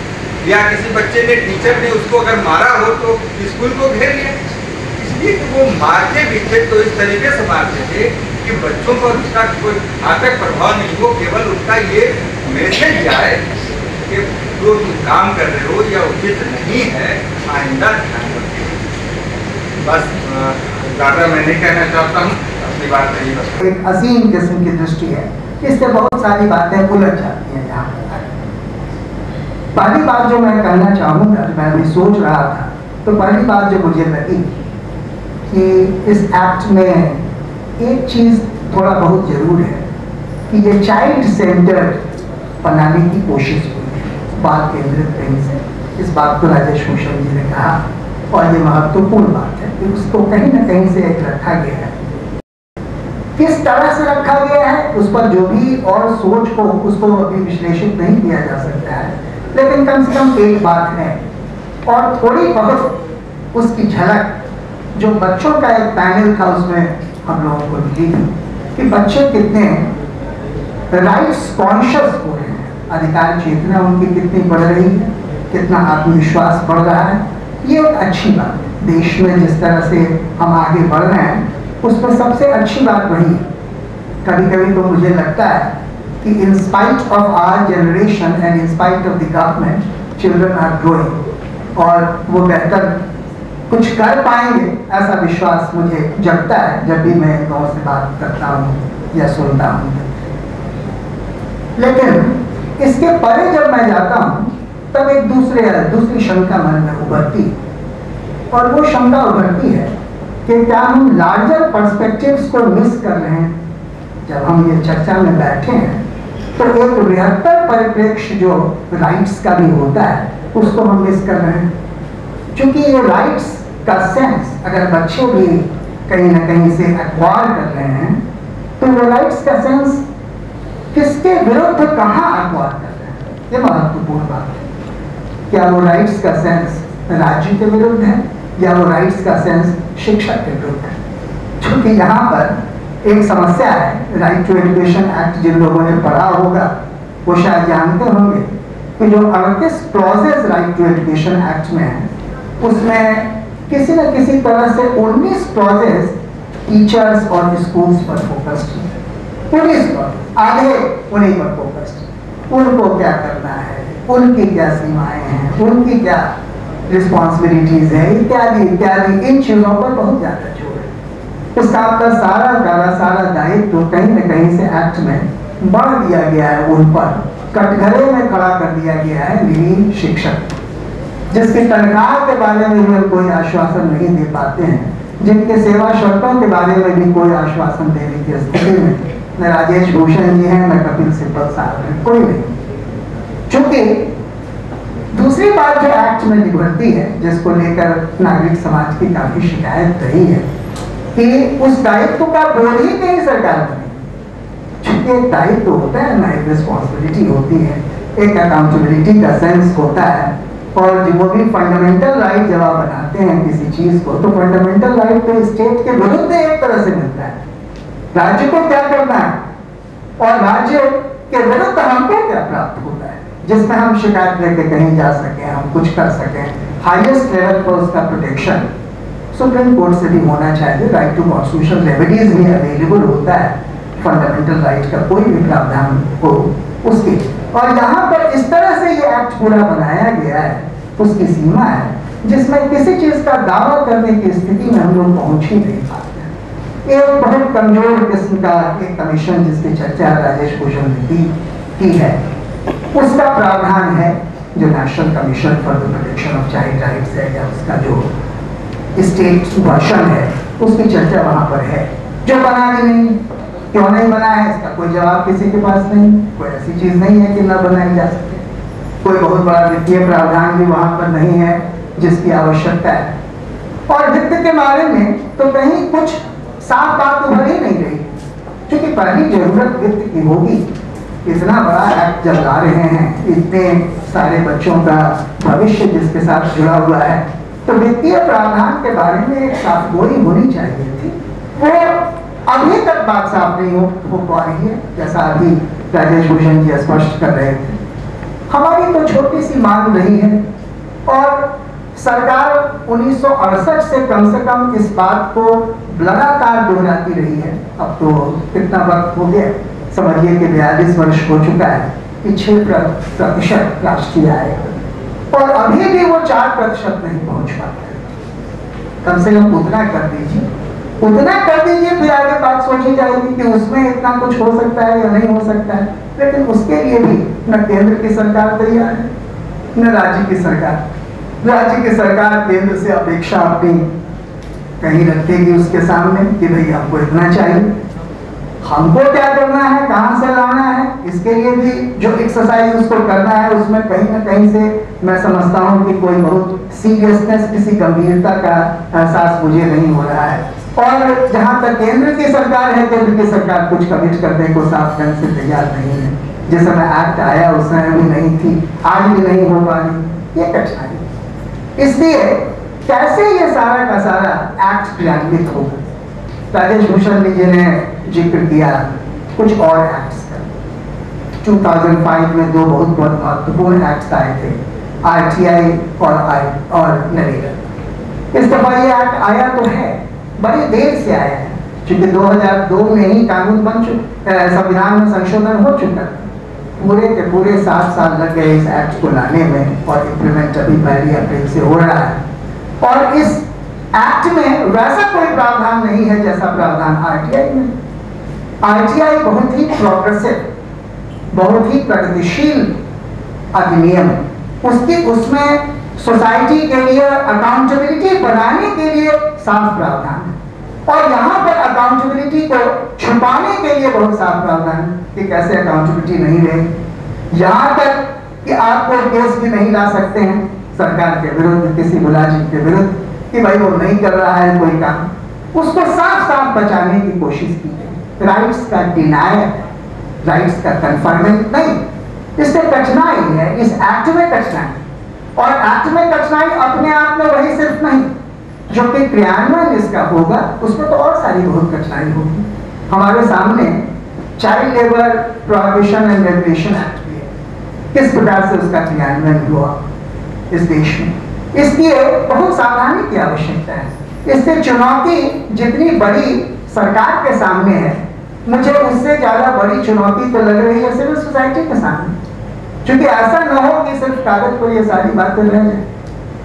या किसी बच्चे ने टीचर ने उसको अगर मारा हो तो स्कूल को घेर लिया? इसलिए कि वो मारते भी थे तो इस तरीके से मारते थे कि बच्चों पर उसका कोई घातक प्रभाव नहीं हो, केवल उसका ये मैसेज जाए कि जो तुम काम कर रहे हो या उचित नहीं है, आइंदा ध्यान रखिए। बस ज़्यादा मैं नहीं कहना चाहता हूँ, अपनी बात नहीं बस। एक अजीम किस्म की दृष्टि है, इससे बहुत सारी बातें उलझ जाती हैं यहाँ पर। पहली बात जो मैं कहना चाहूँगा, मैं भी सोच रहा था, तो पहली बात जो मुझे लगी कि इस एक्ट में एक चीज़ थोड़ा बहुत ज़रूर है कि ये चाइल्ड सेंटर बनाने की कोशिश हुई है, बाल केंद्रित कहीं से। इस बात को राजेश भूषण जी ने कहा और ये महत्वपूर्ण बात है कि उसको कहीं ना कहीं से एक रखा गया है। किस तरह से रखा गया है उस पर जो भी और सोच हो उसको अभी विश्लेषित नहीं किया जा सकता है, लेकिन कम से कम एक बात है और थोड़ी बहुत उसकी झलक जो बच्चों का एक पैनल था उसमें हम लोगों को मिली थी कि बच्चे कितने राइट्स कॉन्शियस हो रहे हैं, अधिकार चेतना उनकी कितनी बढ़ रही है, कितना आत्मविश्वास बढ़ रहा है। ये एक अच्छी बात है। देश में जिस तरह से हम आगे बढ़ रहे हैं उसमें सबसे अच्छी बात वही है। कभी कभी तो मुझे लगता है कि in spite of our generation and in spite of the government children are growing और वो बेहतर कुछ कर पाएंगे, ऐसा विश्वास मुझे जगता है जब भी मैं इन लोगों से बात करता हूँ या सुनता हूँ। लेकिन इसके परे जब मैं जाता हूँ तब एक दूसरी शंका मन में उभरती और वो शंका उभरती है कि क्या हम लार्जर पर्सपेक्टिव्स को मिस कर रहे हैं। जब हम ये चर्चा में बैठे हैं तो एक बृहत्तर परिप्रेक्ष्य जो राइट्स का भी होता है उसको हम मिस कर रहे हैं। क्योंकि ये राइट्स का सेंस अगर बच्चे भी कहीं ना कहीं से एक्वायर कर रहे हैं तो वो राइट्स का सेंस किसके विरुद्ध कहाँ एक्वायर कर रहे हैं, ये महत्वपूर्ण बात है। क्या वो राइट्स का सेंस राज्य के विरुद्ध है या वो राइट्स का सेंस शिक्षक के विरुद्ध है? क्योंकि यहाँ पर एक समस्या है। राइट टू एजुकेशन एक्ट जिन लोगों ने पढ़ा होगा वो शायद जानते होंगे कि जो 38 clauses right to education act में है उसमें किसी न किसी तरह से 19 क्लॉजेस टीचर्स और स्कूल्स पर फोकस्ड है। 19 आधे उन्हीं पर फोकस्ड। उनको क्या करना है, उनकी क्या सीमाएं हैं, उनकी क्या रिस्पॉन्सिबिलिटीज है, इत्यादि इत्यादि, इन चीजों पर बहुत ज्यादा जोर है। उसका आपका सारा दायित्व तो कहीं न कहीं से एक्ट में बढ़ दिया गया है, उन पर कटघरे में खड़ा कर दिया गया है निरीह शिक्षक, जिसकी तनख्वाह के बारे में भी कोई आश्वासन नहीं दे पाते हैं, जिनके सेवा शर्तों के बारे में भी कोई आश्वासन देने की स्थिति में न राजेश भूषण जी हैं न कपिल सिब्बल साहब हैं, कोई नहीं। चूंकि दूसरी बात जो एक्ट में निभरती है जिसको लेकर नागरिक समाज की काफी शिकायत रही है कि उस दायित्व का बोझ ही नहीं सरकार बने। चूंकि एक दायित्व होता है ना, एक रिस्पॉन्सिबिलिटी होती है, एक अकाउंटेबिलिटी का सेंस होता है और जो भी फंडामेंटल राइट जब आप बनाते हैं किसी चीज को तो फंडामेंटल राइट तो स्टेट के विरुद्ध एक तरह से मिलता है। राज्य को क्या करना है और राज्य के विरुद्ध हमको क्या प्राप्त होता है जिसमें हम शिकायत लेके कहीं जा सकें, हम कुछ कर सकें। हाईएस्ट लेवल पर उसका प्रोटेक्शन सुप्रीम कोर्ट से भी होना चाहिए। राइट टू कॉन्स्टिट्यूशनल रेमेडीज भी अवेलेबल होता है, फंडामेंटल राइट का कोई भी प्रावधान हो उसके। और यहाँ पर इस तरह से ये एक्ट पूरा बनाया गया है, उसकी सीमा है जिसमें किसी चीज का दावा करने की स्थिति में हम लोग पहुंच ही नहीं पाते। एक बहुत कमजोर किस्म का एक कमीशन जिसकी चर्चा राजेश भूषण ने की है, उसका प्रावधान है जो national commission for the protection of child rights है या उसका जो स्टेट वर्जन है उसकी चर्चा वहां पर है, जो बना भी नहीं। क्यों नहीं बना है इसका कोई जवाब किसी के पास नहीं। कोई ऐसी चीज नहीं है कि न बनाई जा सके। कोई बहुत बड़ा वित्तीय प्रावधान भी वहां पर नहीं है जिसकी आवश्यकता है। और वित्त के बारे में तो कहीं कुछ साफ बात उभर ही नहीं रही, क्योंकि पहली जरूरत वित्त की होगी इतना बड़ा एक्ट जब ला रहे हैं, इतने सारे बच्चों का भविष्य जिसके साथ जुड़ा हुआ है, तो वित्तीय प्रावधान के बारे में एक साफगोई होनी चाहिए थी। वो अभी तक बात साफ नहीं हो पा रही है, जैसा अभी राजेश भूषण जी स्पष्ट कर रहे थे। हमारी तो छोटी सी मांग रही है और सरकार 1968 से कम इस बात को लगातार दोहराती रही है। अब तो कितना वक्त हो गया, समझिए कि 42 वर्ष हो चुका है कि 6% राष्ट्रीय आय, और अभी भी वो 4% नहीं पहुंच पाते। कम से कम उतना कर दीजिए, फिर आगे बात सोची जाएगी कि उसमें इतना कुछ हो सकता है या नहीं हो सकता है। लेकिन उसके लिए भी न केंद्र की सरकार तैयार है, न राज्य की सरकार। राज्य की सरकार केंद्र से अपेक्षा अपनी कहीं रखेगी उसके सामने कि भाई हमको इतना चाहिए, हमको क्या करना है, कहां से लाना है, इसके लिए भी जो एक्सरसाइज उसको करना है, उसमें कहीं ना कहीं से मैं समझता हूं कि कोई बहुत सीरियसनेस, किसी गंभीरता का एहसास मुझे नहीं हो रहा है। और जहां तक केंद्र की सरकार है, केंद्र की सरकार कुछ कमिट करने को साफ ढंग से तैयार नहीं है। जिस समय एक्ट आया उस समय भी नहीं थी, आज भी नहीं हो पा रही, ये कठिनाई। इसलिए कैसे ये सारा का सारा एक्ट क्रियान्वित होगा। राजेश भूषण जी ने जिक्र किया कुछ और एक्ट्स का। 2005 में दो बहुत महत्वपूर्ण एक्ट्स आए थे, RTI और नरेगा। इस दफा ये एक्ट आया तो है, बड़ी देर से आया है, क्योंकि 2002 में ही कानून बन चुका, संविधान में संशोधन हो चुका। पूरे के पूरे 7 साल लग गए इस एक्ट को लाने में, और इम्प्लीमेंट अभी 1 अप्रैल से हो रहा है। और इस एक्ट में वैसा कोई प्रावधान नहीं है जैसा प्रावधान RTI में। RTI बहुत ही प्रोग्रेसिव, बहुत ही प्रगतिशील अधिनियम है। उसमें सोसाइटी के लिए अकाउंटेबिलिटी बनाने के लिए साफ प्रावधान है, और यहाँ पर अकाउंटेबिलिटी को छुपाने के लिए बहुत साफ प्रावधान है कि कैसे अकाउंटेबिलिटी नहीं रहे। यहाँ तक कि आप कोई केस भी नहीं ला सकते हैं सरकार के विरुद्ध, किसी मुलाजिम के विरुद्ध, कि भाई वो नहीं कर रहा है कोई काम, उसको साफ साफ बचाने की कोशिश की गई। राइट्स का डिनायर, राइट्स का कन्फर्मेंट नहीं, इससे कठिनाई है, इस एक्ट में कठिनाई। और एक्ट में कठिनाई अपने आप में वही सिर्फ नहीं, जो कि क्रियान्वयन इसका होगा उसमें तो और सारी बहुत कठिनाई होगी। हमारे सामने child labour prohibition and regulation act भी है, किस प्रकार से उसका क्रियान्वयन हुआ इस देश में, इसलिए बहुत सावधानी की आवश्यकता है। इससे चुनौती जितनी बड़ी सरकार के सामने है, मुझे उससे ज्यादा बड़ी चुनौती तो लग रही है सिविल सोसाइटी के सामने, क्योंकि ऐसा न हो कि सिर्फ कागज पर ये सारी बातें रह जाए,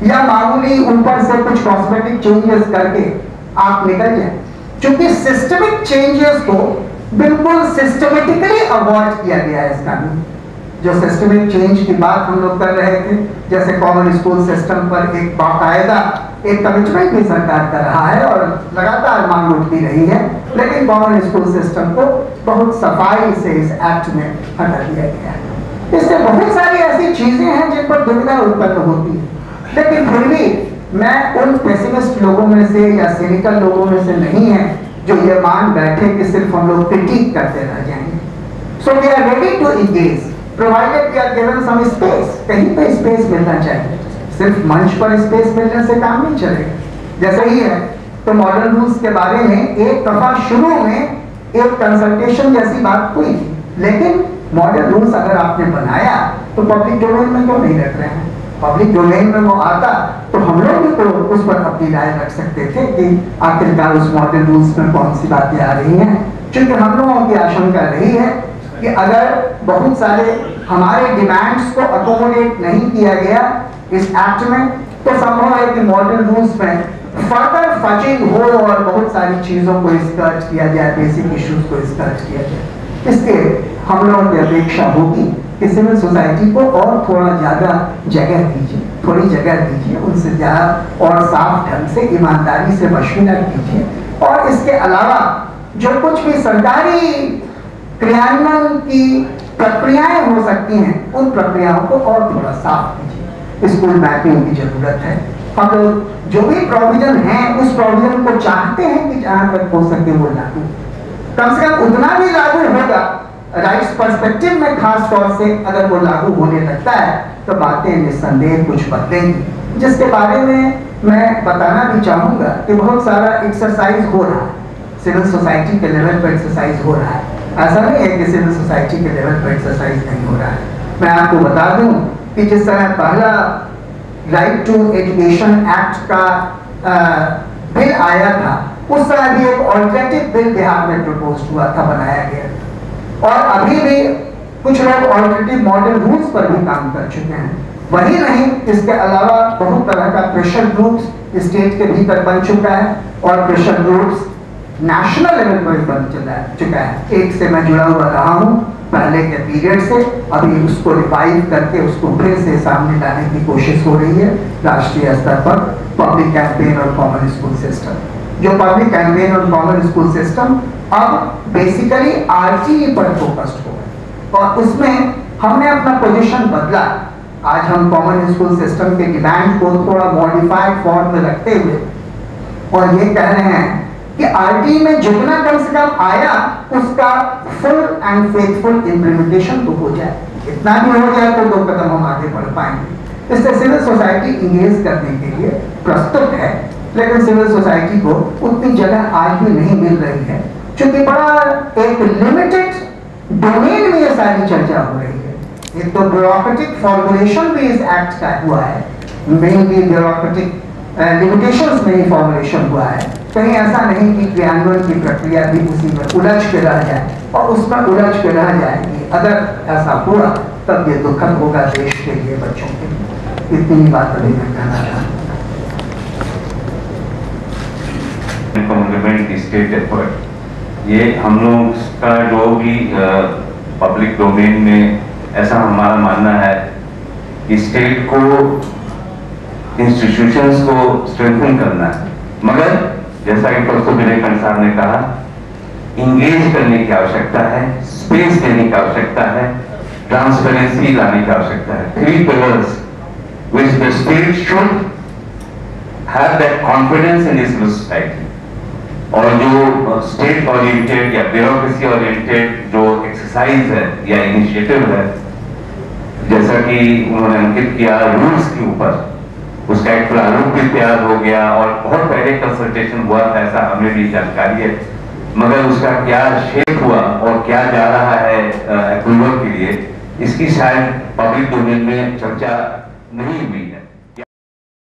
या मामूली ऊपर से कुछ कॉस्मेटिक चेंजेस करके आप निकल जाए। क्योंकि सिस्टमिक चेंजेस को बिल्कुल सिस्टमेटिकली अवॉइड किया गया है इस कानून। जो सिस्टमिक चेंज की बात हम लोग कर रहे थे, जैसे कॉमन स्कूल सिस्टम पर एक बाकायदा एक कमिटमेंट भी सरकार कर रहा है और लगातार मांग उठती रही है, लेकिन कॉमन स्कूल सिस्टम को बहुत सफाई से इस एक्ट में हटा दिया गया है। इससे बहुत सारी ऐसी चीजें हैं जिन पर दुविधा उत्पन्न होती है, लेकिन फिर भी मैं उन पेसिमिस्ट लोगों में से या सिनिकल लोगों में से नहीं है जो ये मान बैठे कि सिर्फ हम लोग क्रिटिक करते रह जाएंगे। So we are ready to engage, provided we are given some space. कहीं पे स्पेस मिलना चाहिए, सिर्फ मंच पर स्पेस मिलने से काम नहीं चलेगा। जैसे ही है तो मॉडर्न रूल्स के बारे में एक दफा शुरू में एक कंसल्टेशन जैसी बात हुई, लेकिन मॉडर्न रूल्स अगर आपने बनाया तो पब्लिक डोमेन में क्यों नहीं रख रहे हैं? पब्लिक डोमेन में वो आता तो हम लोग भी तो उस पर अपनी राय रख सकते थे कि आखिरकार उस मॉडल रूल्स में कौन सी बातें आ रही हैं। क्योंकि हम लोगों की आशंका रही है कि अगर बहुत सारे हमारे डिमांड्स को अकोमोडेट नहीं किया गया इस एक्ट में, तो संभव है कि मॉडल रूल्स में फर्दर फचिंग हो और बहुत सारी चीजों को स्कर्ट किया जाए, बेसिक इश्यूज को स्कर्ट किया जाए। इसलिए हम लोगों की अपेक्षा होगी कि सिविल सोसाइटी को और थोड़ा ज्यादा जगह दीजिए, थोड़ी जगह दीजिए, उनसे ज्यादा और साफ ढंग से ईमानदारी से मशवरा कीजिए, और इसके अलावा जो कुछ भी सरकारी क्रियान्वयन की प्रक्रियाएं हो सकती हैं उन प्रक्रियाओं को और थोड़ा साफ कीजिए। स्कूल मैपिंग की जरूरत है। हम लोग जो भी प्रोविजन है उस प्रोविजन को चाहते हैं कि जहां तक हो सके वो लागू, कम से कम उतना भी लागू होगा राइट्स पर्सपेक्टिव में खास तौर से अगर वो लागू होने लगता है तो बातें निस्संदेह कुछ बदलेंगी, जिसके बारे में मैं बताना भी चाहूँगा कि बहुत सारा एक्सरसाइज हो रहा है, सिविल सोसाइटी के लेवल पर एक्सरसाइज हो रहा है। ऐसा नहीं है कि सिविल सोसाइटी के लेवल पर एक्सरसाइज नहीं हो रहा है। मैं आपको बता दूं कि जिस तरह पहला राइट टू एजुकेशन एक्ट का बिल आया था, उस तरह भी एक ऑल्टरनेटिव बिल बिहार में प्रपोज हुआ था, बनाया गया, और अभी भी कुछ लोग ऑल्टरनेटिव मॉडल रूल्स पर भी काम कर चुके हैं। वही नहीं, इसके अलावा बहुत तरह का प्रेशर ग्रुप्स स्टेट के भीतर बन चुका है और प्रेशर ग्रुप्स नेशनल लेवल पर बन चुका है। एक से मैं जुड़ा हुआ रहा हूँ पहले के पीरियड से, अभी उसको रिवाइव करके उसको फिर से सामने लाने की कोशिश हो रही है राष्ट्रीय स्तर पर। पब्लिक कैंपेन और कॉमन स्कूल सिस्टम, जो पब्लिक कैंपेन और कॉमन स्कूल सिस्टम अब बेसिकली आरटीई पर फोकस्ड हो गए और उसमें हमने अपना पोजीशन बदला। आज हम कॉमन स्कूल सिस्टम के डिमांड को थोड़ा मॉडिफाइड फॉर्म में रखते हुए और ये कह रहे हैं कि आरटीई में जितना कम से कम आया उसका फुल एंड फेथफुल इम्प्लीमेंटेशन तो हो जाए। इतना भी हो जाए तो 2 कदम हम आगे बढ़ पाएंगे। इससे सिविल सोसाइटी इंगेज करने के लिए प्रस्तुत है, लेकिन सिविल सोसाइटी को उतनी जगह आज भी नहीं मिल रही है, क्योंकि बड़ा एक लिमिटेड डोमेन में ये सारी चर्चा हो रही है। एक तो ब्यूरोक्रेटिक फॉर्मुलेशन भी इस एक्ट का हुआ है, मेनली ब्यूरोक्रेटिक लिमिटेशंस में ही फॉर्मुलेशन हुआ है। कहीं ऐसा नहीं कि क्रियान्वयन की प्रक्रिया भी उसी में उलझ के रह जाए और उसमें उलझ के रह जाएगी। अगर ऐसा हुआ तब ये दुखद होगा देश के लिए, बच्चों के लिए। इतनी बात अभी मैं कहना चाहता हूँ। स्टेट एफर्ट, ये हम लोग का जो भी पब्लिक डोमेन में, ऐसा हमारा मानना है कि स्टेट को इंस्टीट्यूशंस को स्ट्रेंथन करना है, मगर जैसा कि प्रोफेसर विवेकानंद साहब ने कहा, इंगेज करने की आवश्यकता है, स्पेस देने की आवश्यकता है, ट्रांसपेरेंसी लाने की आवश्यकता है। 3 pillars which the state should have that confidence in its society। और जो स्टेट ओरिएंटेड या ब्यूरोक्रेसी ओरिएंटेड जो एक्सरसाइज है या इनिशिएटिव है, जैसा कि उन्होंने अंकित किया रूल्स के ऊपर, उसका एक प्रारूप भी तैयार हो गया और बहुत पहले कंसल्टेशन हुआ था, ऐसा हमें भी जानकारी है, मगर उसका क्या शेप हुआ और क्या जा रहा है अप्रूवल के लिए, इसकी शायद पब्लिक डोमेन में चर्चा नहीं हुई है।